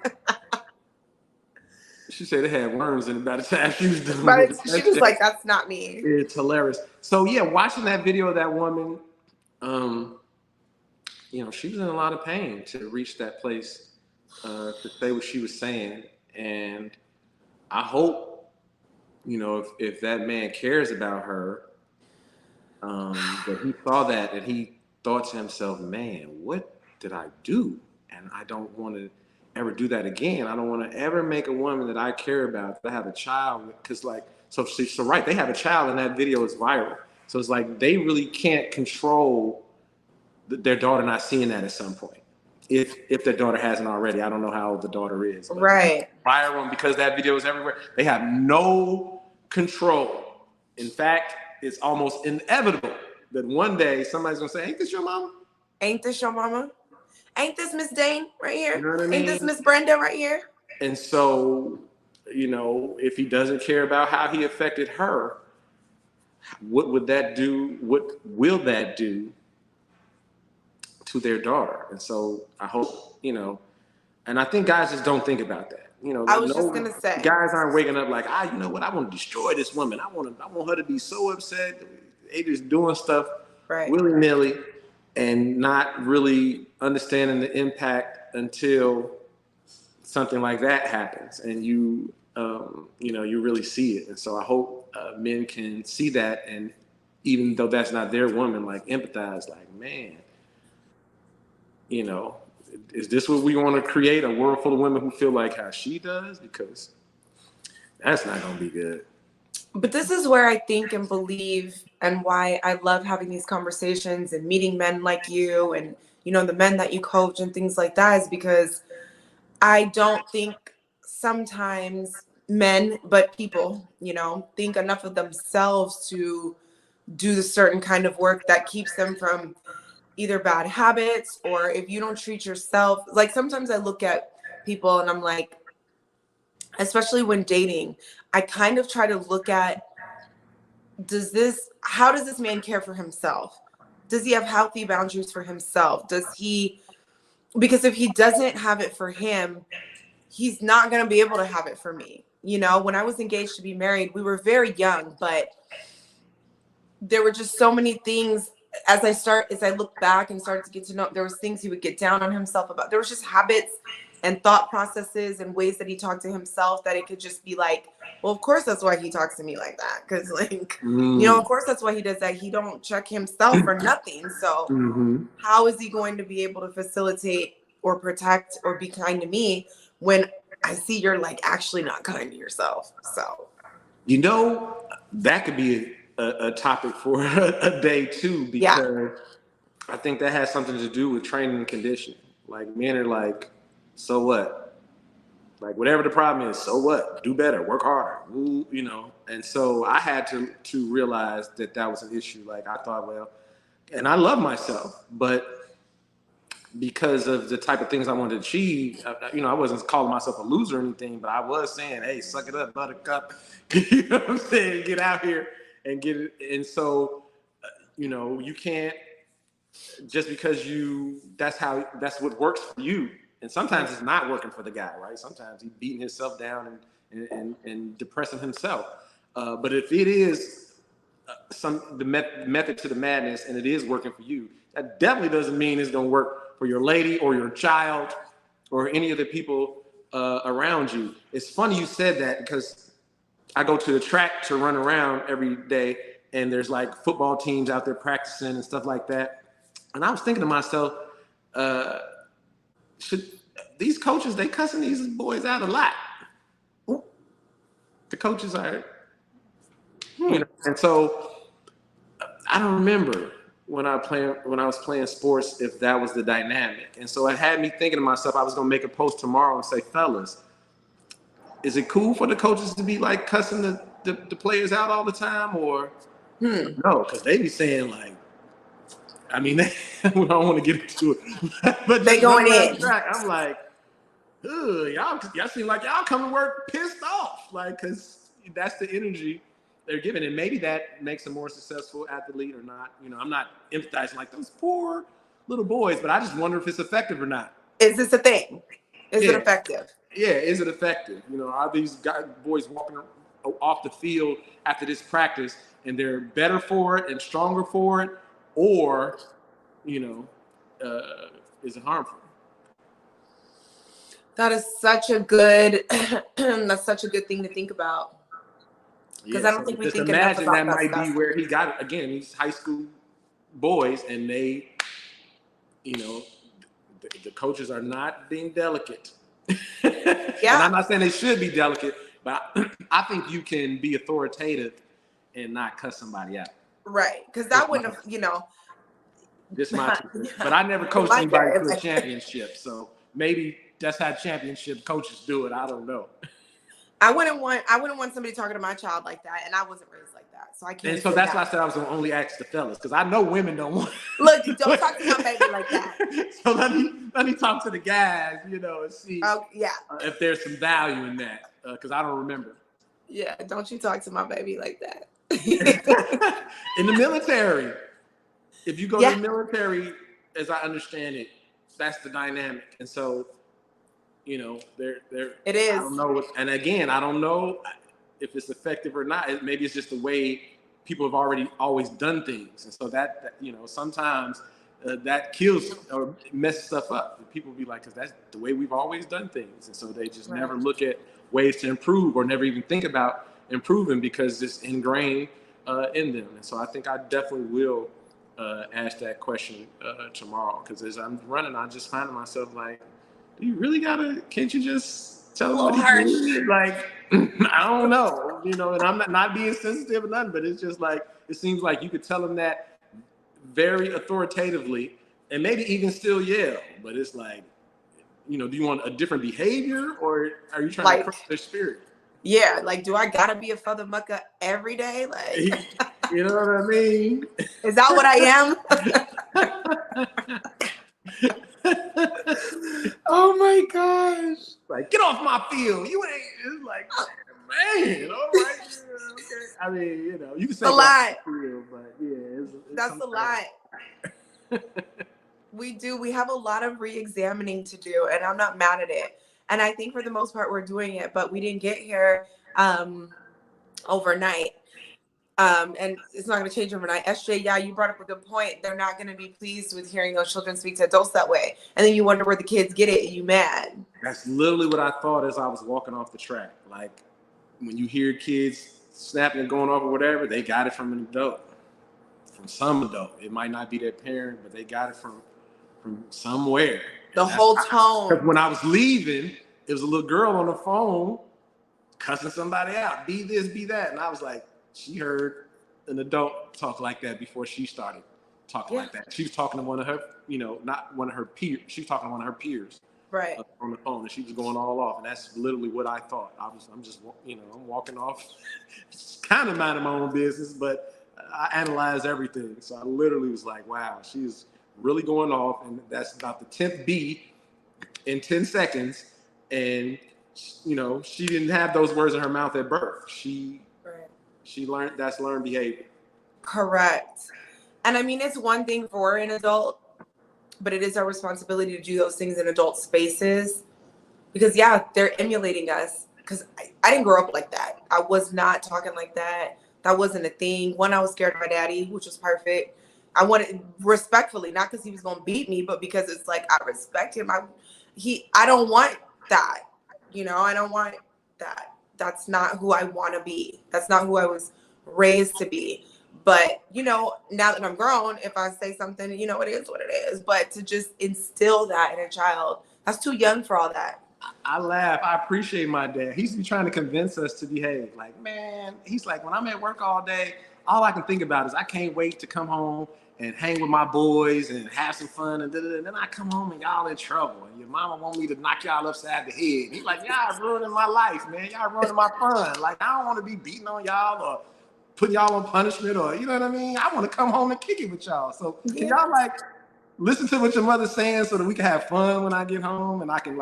She said it had worms in it by the time she was doing But it. she was like, that's not me. It's hilarious. So yeah, watching that video of that woman, she was in a lot of pain to reach that place, to say what she was saying. And I hope, if that man cares about her, But he saw that and he thought to himself, man, what did I do? And I don't want to ever do that again. I don't want to ever make a woman that I care about, that I have a child with, because like, so right, they have a child and that video is viral. So it's like they really can't control their daughter not seeing that at some point. If their daughter hasn't already, I don't know how old the daughter is. But Right. viral, because that video is everywhere. They have no control. In fact, it's almost inevitable that one day somebody's gonna say, "Ain't this your mama? Ain't this your mama? Ain't this Miss Dane right here? You know what I Ain't mean?" this Miss Brenda right here? And so, if he doesn't care about how he affected her, what would that do? What will that do to their daughter? And so I hope, and I think guys just don't think about that. I was just gonna say, guys aren't waking up like, you know what? I want to destroy this woman. I want her to be so upset. They just doing stuff right. willy-nilly and not really understanding the impact until something like that happens, and you really see it. And so I hope men can see that, and even though that's not their woman, like empathize, like, man, is this what we want to create? A world full of women who feel like how she does? Because that's not going to be good. But this is where I think and believe, and why I love having these conversations and meeting men like you and, the men that you coach and things like that, is because I don't think sometimes men, but people, think enough of themselves to do the certain kind of work that keeps them from either bad habits, or if you don't treat yourself. Like sometimes I look at people and I'm like, especially when dating, I kind of try to look at, how does this man care for himself? Does he have healthy boundaries for himself? Because if he doesn't have it for him, he's not going to be able to have it for me. When I was engaged to be married, we were very young, but there were just so many things. As I look back and started to get to know, there was things he would get down on himself about. There was just habits and thought processes and ways that he talked to himself that it could just be like, well, of course that's why he talks to me like that. Because of course that's why he does that. He don't check himself for nothing. So how is he going to be able to facilitate or protect or be kind to me when I see you're like actually not kind to yourself? So, that could be a topic for a day too, because I think that has something to do with training and conditioning. Like, men are like, so what? Like, whatever the problem is, so what? Do better, work harder, And so I had to realize that was an issue. Like, I thought, well, and I love myself, but because of the type of things I wanted to achieve, I wasn't calling myself a loser or anything, but I was saying, hey, suck it up, buttercup. You know what I'm saying? Get out here and get it. And so, you can't, just because that's what works for you. And sometimes it's not working for the guy, right? Sometimes he's beating himself down and depressing himself. But if it is the method to the madness and it is working for you, that definitely doesn't mean it's going to work for your lady or your child or any of the people around you. It's funny you said that, because I go to the track to run around every day, and there's like football teams out there practicing and stuff like that. And I was thinking to myself, should these coaches, they cussing these boys out a lot. The coaches are, and so I don't remember when I was playing sports if that was the dynamic. And so it had me thinking to myself, I was going to make a post tomorrow and say, fellas, is it cool for the coaches to be like cussing the players out all the time, or no? Because they be saying like, I mean, I don't want to get into it, but they going in. Track, I'm like, y'all seem like y'all come to work pissed off, like, because that's the energy they're giving, and maybe that makes them more successful athlete or not. I'm not empathizing like those poor little boys, but I just wonder if it's effective or not. Is this a thing? Is it effective? Yeah, is it effective? Are these boys walking off the field after this practice and they're better for it and stronger for it, or, is it harmful? That is such a good, that's such a good thing to think about. Because Yeah, I so don't think we just think enough imagine that about that might be stuff. where he got it. Again, these high school boys, and they, you know, the coaches are not being delicate. And I'm Yeah, not saying they should be delicate, but I think you can be authoritative and not cuss somebody out. right. Because that Just wouldn't have, just my 2 cents. But yeah, I never in coached my anybody day, to a like, championship, so maybe that's how championship coaches do it. I don't know. I wouldn't want somebody talking to my child like that, and I wasn't raised like that, so I And can't so say that's why I that. said I was gonna only ask the fellas, because I know women don't want. Look, don't talk to my baby like that. So let me talk to the guys, and see Oh yeah, if there's some value in that, because I don't remember. yeah. Don't you talk to my baby like that. In the military, if you go to Yeah, the military, as I understand it, that's the dynamic, and so they're it I is. don't know, and again, I don't know if it's effective or not. Maybe it's just the way people have already always done things, and so that sometimes that kills or messes stuff up. And people be like, because that's the way we've always done things, and so they just Right. never look at ways to improve or never even think about improving because it's ingrained in them. And so I think I definitely will ask that question tomorrow, because as I'm running, I just find myself like, do you really gotta? Can't you just tell A him little what he harsh. did? Like, I don't know, and I'm not being sensitive or nothing, but it's just like, it seems like you could tell him that very authoritatively and maybe even still yell, but it's like, do you want a different behavior, or are you trying to Like, crush their spirit? yeah, like, do I gotta be a father mucker every day? Like, You know what I mean? is that what I am? Oh my gosh. Like, get off my field. You ain't. It's like, man, all right, yeah, okay. I mean, you can say A get off lot. the field, but yeah, it's That's a lot. We have a lot of re-examining to do, and I'm not mad at it. And I think for the most part we're doing it, but we didn't get here overnight. And it's not going to change overnight. SJ, yeah, you brought up a good point. They're not going to be pleased with hearing those children speak to adults that way. And then you wonder where the kids get it, and you mad. That's literally what I thought as I was walking off the track. Like, when you hear kids snapping and going off or whatever, they got it from an adult, from some adult. It might not be their parent, but they got it from somewhere. The whole tone. Because when I was leaving, there was a little girl on the phone cussing somebody out. Be this, be that. And I was like, she heard an adult talk like that before she started talking like that. She was talking to one of her, not one of her peers. She was talking to one of her peers. Right. On the phone, and she was going all off, and that's literally what I thought. I'm just, I'm walking off, kind of minding my own business, but I analyze everything. So I literally was like, wow, she's really going off, and that's about the 10th B in 10 seconds, and she didn't have those words in her mouth at birth. She learned, that's learned behavior. Correct. And I mean, it's one thing for an adult, but it is our responsibility to do those things in adult spaces, because yeah, they're emulating us. Because I didn't grow up like that. I was not talking like that. That wasn't a thing. One, I was scared of my daddy, which was perfect. I wanted respectfully, not because he was going to beat me, but because it's like, I respect him. I don't want that. I don't want that. That's not who I want to be. That's not who I was raised to be. But, now that I'm grown, if I say something, it is what it is. But to just instill that in a child, that's too young for all that. I laugh. I appreciate my dad. He's been trying to convince us to behave. Like, man, he's like, when I'm at work all day, all I can think about is I can't wait to come home and hang with my boys and have some fun. And then I come home and y'all in trouble. And your mama want me to knock y'all upside the head. He's like, y'all ruining my life, man. Y'all ruining my fun. Like, I don't want to be beating on y'all or putting y'all on punishment, or you know what I mean? I want to come home and kick it with y'all. So can y'all listen to what your mother's saying so that we can have fun when I get home, and I can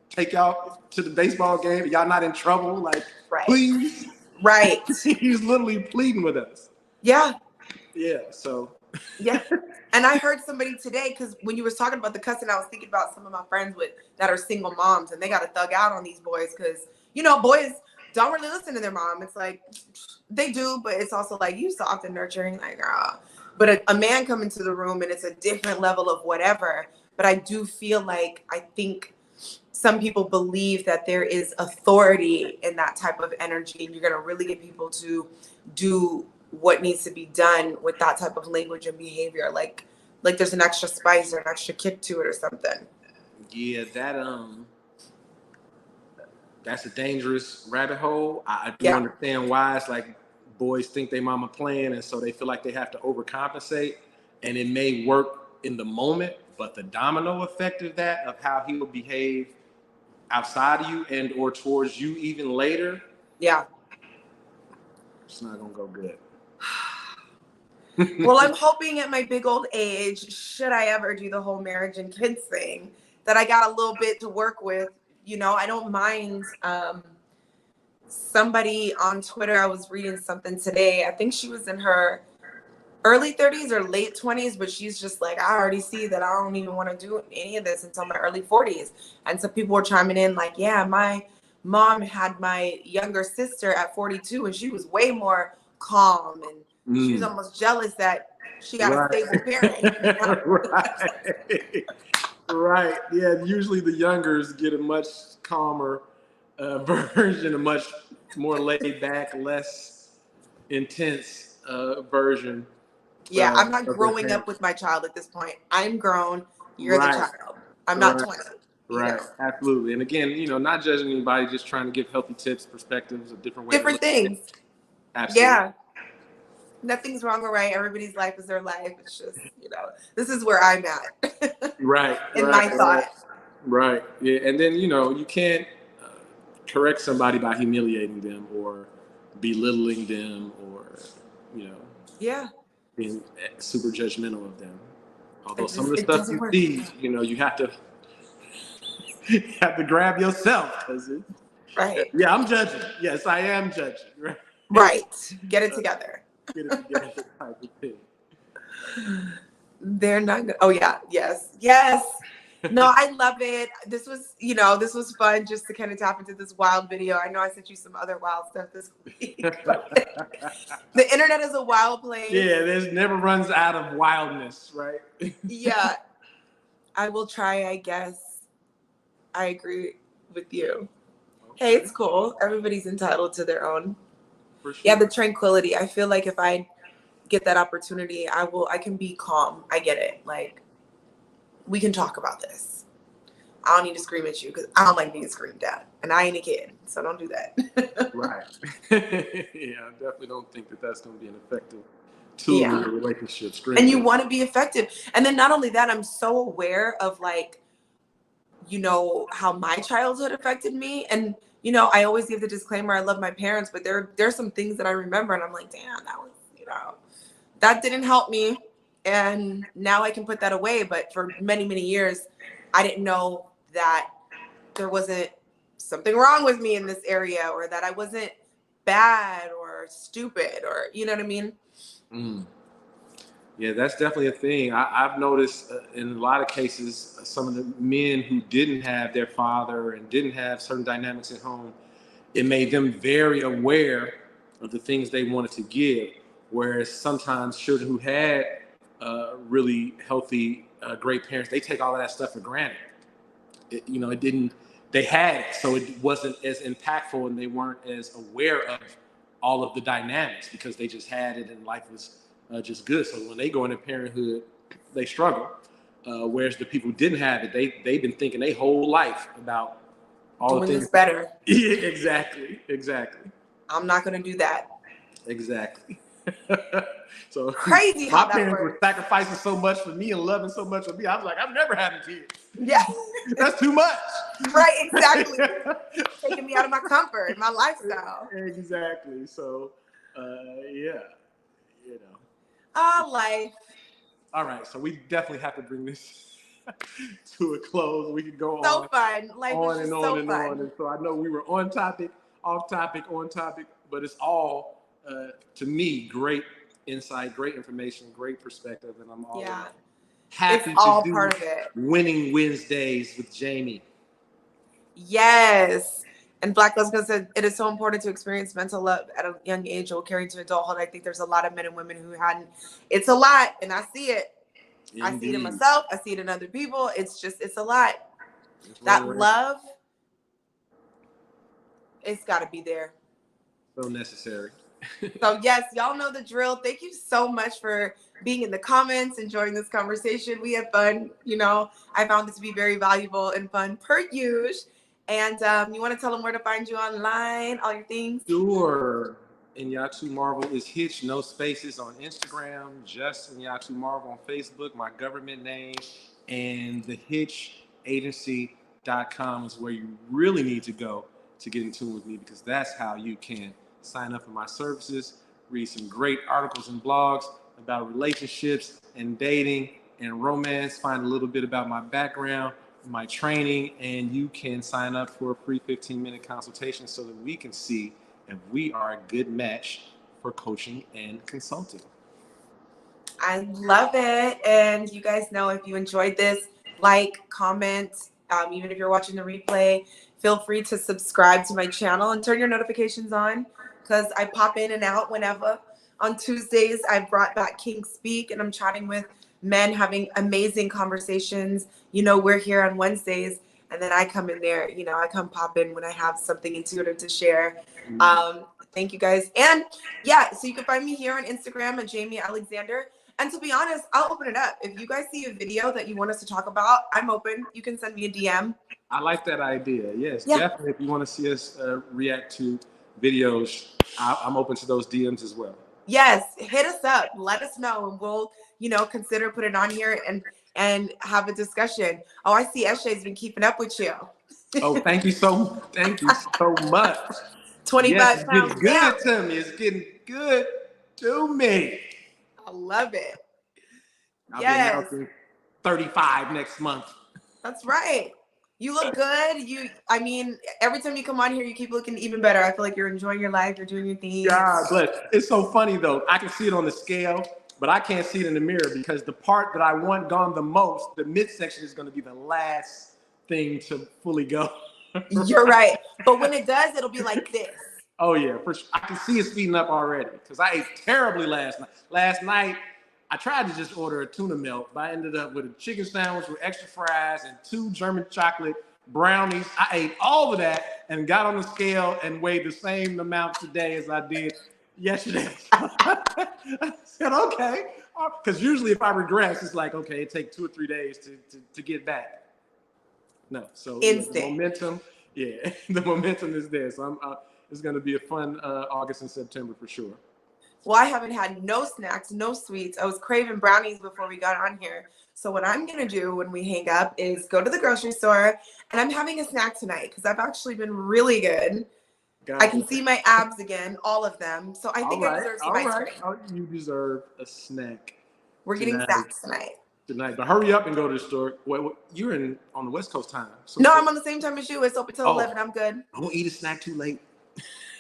take y'all to the baseball game and y'all not in trouble? Right. Please. Right. He's literally pleading with us. Yeah. Yeah. So. Yeah. And I heard somebody today, because when you was talking about the cussing, I was thinking about some of my friends that are single moms, and they got to thug out on these boys because, boys don't really listen to their mom. It's like, they do, but it's also like, you soft and nurturing, like, girl. But a man come into the room and it's a different level of whatever. But I do feel like, I think some people believe that there is authority in that type of energy, and you're going to really get people to do what needs to be done with that type of language and behavior. Like there's an extra spice or an extra kick to it or something. Yeah, that's a dangerous rabbit hole. I do Yeah. understand why. It's like boys think they mama playing, and so they feel like they have to overcompensate, and it may work in the moment, but the domino effect of that, of how he will behave outside of you and or towards you even later, Yeah. it's not gonna go good. Well, I'm hoping at my big old age, should I ever do the whole marriage and kids thing, that I got a little bit to work with. You know, I don't mind. Somebody on Twitter, I was reading something today. I think she was in her early 30s or late 20s, but she's just like, I already see that I don't even want to do any of this until my early 40s. And so people were chiming in like, yeah, my mom had my younger sister at 42 and she was way more calm, and she was almost jealous that she got a stable parent. You know? Right. Right. Yeah. Usually the youngers get a much calmer version, a much more laid back, less intense version. Yeah, I'm not of their growing up parents. with my child at this point. I'm grown. You're the Right. child. I'm not Right. 20. Right. Know? Absolutely. And again, not judging anybody, just trying to give healthy tips, perspectives, a different way. Different things. Absolutely. Yeah. Nothing's wrong or right. Everybody's life is their life. It's just, this is where I'm at. Right. In right, my thought. Right. Yeah. And then, you can't correct somebody by humiliating them or belittling them or, Yeah. being super judgmental of them. Although some of the It stuff doesn't you work. see, you have to grab yourself because Right. Yeah, I'm judging. Yes, I am judging. Right. Right. Get it together. Get it together type of thing. They're not good. Oh yeah. Yes. Yes. No, I love it. This was fun just to kind of tap into this wild video. I know I sent you some other wild stuff this week. The internet is a wild place. Yeah, there's never runs out of wildness, right? Yeah. I will try, I guess. I agree with you. Okay. Hey, it's cool. Everybody's entitled to their own. For sure. Yeah, the tranquility. I feel like if I get that opportunity, I can be calm. I get it. Like, we can talk about this. I don't need to scream at you because I don't like being screamed at. And I ain't a kid, so don't do that. Right. Yeah, I definitely don't think that that's going to be an effective tool in the relationship. And you want to be effective. And then not only that, I'm so aware of how my childhood affected me. And, I always give the disclaimer, I love my parents, but there's some things that I remember and I'm like, damn, that was, that didn't help me. And now I can put that away. But for many, many years, I didn't know that there wasn't something wrong with me in this area, or that I wasn't bad or stupid, or, you know what I mean? Yeah, that's definitely a thing. I've noticed in a lot of cases, some of the men who didn't have their father and didn't have certain dynamics at home, it made them very aware of the things they wanted to give. Whereas sometimes children who had really healthy, great parents, they take all of that stuff for granted. They had it, so it wasn't as impactful, and they weren't as aware of all of the dynamics because they just had it and life was just good. So when they go into parenthood, they struggle. Whereas the people who didn't have it, they've been thinking their whole life about all doing the things. This better. Yeah, exactly. I'm not going to do that. Exactly. So crazy how my parents were sacrificing so much for me and loving so much for me. I was like, I'm never having kids. Yeah. That's too much. Right, exactly. Taking me out of my comfort, my lifestyle. Exactly. So, yeah, life. All right, so we definitely have to bring this to a close. We could go so fun. Life on is just and on so and fun. on. And so I know we were on topic, off topic, on topic, but it's all, to me, great insight, great information, great perspective, and I'm all happy all to do part of it. Winning Wednesdays with Jamie. Yes. And Black Lesbians said it is so important to experience mental love at a young age or carry to adulthood. I think there's a lot of men and women who hadn't. It's a lot, and I see it. Indeed. I see it in myself. I see it in other people. It's a lot. That's where That we're at. love, it's got to be there. So necessary. So yes, y'all know the drill. Thank you so much for being in the comments, enjoying this conversation. We had fun. You know, I found it to be very valuable and fun per usual. And you want to tell them where to find you online, all your things? Sure. And Nyatu Marvel is Hitch, no spaces on Instagram, just Nyatu Marvel on Facebook, my government name, and the hitchagency.com is where you really need to go to get in tune with me, because that's how you can sign up for my services, read some great articles and blogs about relationships and dating and romance, find a little bit about my background, my training, and you can sign up for a free 15-minute consultation so that we can see if we are a good match for coaching and consulting. I love it. And you guys know, if you enjoyed this, like, comment, even if you're watching the replay, feel free to subscribe to my channel and turn your notifications on, because I pop in and out whenever. On Tuesdays, I brought back King Speak, and I'm chatting with men, having amazing conversations. You know, we're here on Wednesdays, and then I come in there, you know, I come pop in when I have something intuitive to share. Thank you guys. And yeah, so you can find me here on Instagram at Jamie Alexander. And to be honest, I'll open it up. If you guys see a video that you want us to talk about, I'm open. You can send me a DM. I like that idea. Yes, Yeah. definitely. If you want to see us react to videos, I'm open to those DMs as well. Yes, hit us up. Let us know, and we'll, you know, consider putting it on here and have a discussion. Oh, I see Eshe's been keeping up with you. Oh, thank you so much. 25 Yes, it's pounds getting down. good to me. It's getting good to me. I love it. I'll be Yes, announcing 35 next month. that's right. You look good. I mean, every time you come on here, you keep looking even better. I feel like you're enjoying your life. You're doing your thing. God bless. It's so funny though. I can see it on the scale, but I can't see it in the mirror, because the part that I want gone the most, the midsection, is going to be the last thing to fully go. You're right. But when it does, it'll be like this. Oh yeah, for sure. I can see it speeding up already, because I ate terribly last night. Last night, I tried to just order a tuna melt, but I ended up with a chicken sandwich with extra fries and 2 German chocolate brownies. I ate all of that and got on the scale and weighed the same amount today as I did yesterday. I said, okay. Because usually if I regress, it's like, okay, it takes 2 or 3 days to get back. No, so yeah, the momentum, the momentum is there. So it's going to be a fun August and September for sure. Well, I haven't had no snacks, no sweets. I was craving brownies before we got on here. So what I'm going to do when we hang up is go to the grocery store, and I'm having a snack tonight because I've actually been really good. I can see my abs again, all of them. So I think I deserve some ice cream. Oh, you deserve a snack. We're getting snacks tonight. But hurry up and go to the store. You're on the West Coast time. So no, I'm on the same time as you. It's open till 11. I'm good. I won't eat a snack too late.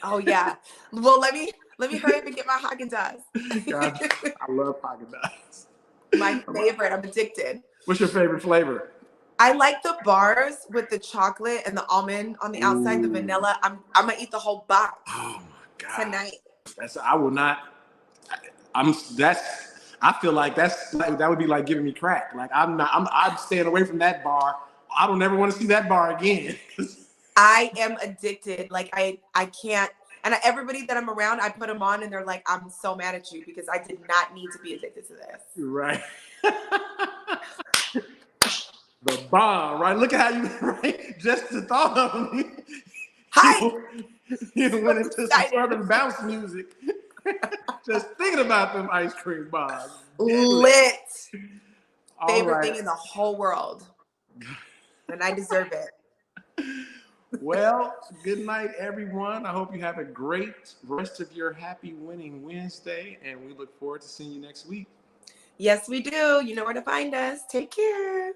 Oh yeah. Well, let me hurry up and get my Haagen-Dazs. God, I love Haagen-Dazs. My favorite. I'm addicted. What's your favorite flavor? I like the bars with the chocolate and the almond on the outside, the vanilla. I'm gonna eat the whole box. Oh my God. Tonight. I will not. I feel like that would be like giving me crack. Like I'm staying away from that bar. I don't ever want to see that bar again. I am addicted. Like I can't. And everybody that I'm around, I put them on, and they're like, "I'm so mad at you because I did not need to be addicted to this." Right. The bomb, right? Look at how you, right? Just the thought of me. Hi. You went into some Southern bounce music. Just thinking about them ice cream bars. Lit. Favorite right. thing in the whole world. And I deserve it. Well, good night, everyone. I hope you have a great rest of your happy winning Wednesday, and we look forward to seeing you next week. Yes, we do. You know where to find us. Take care.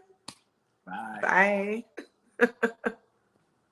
Bye. Bye.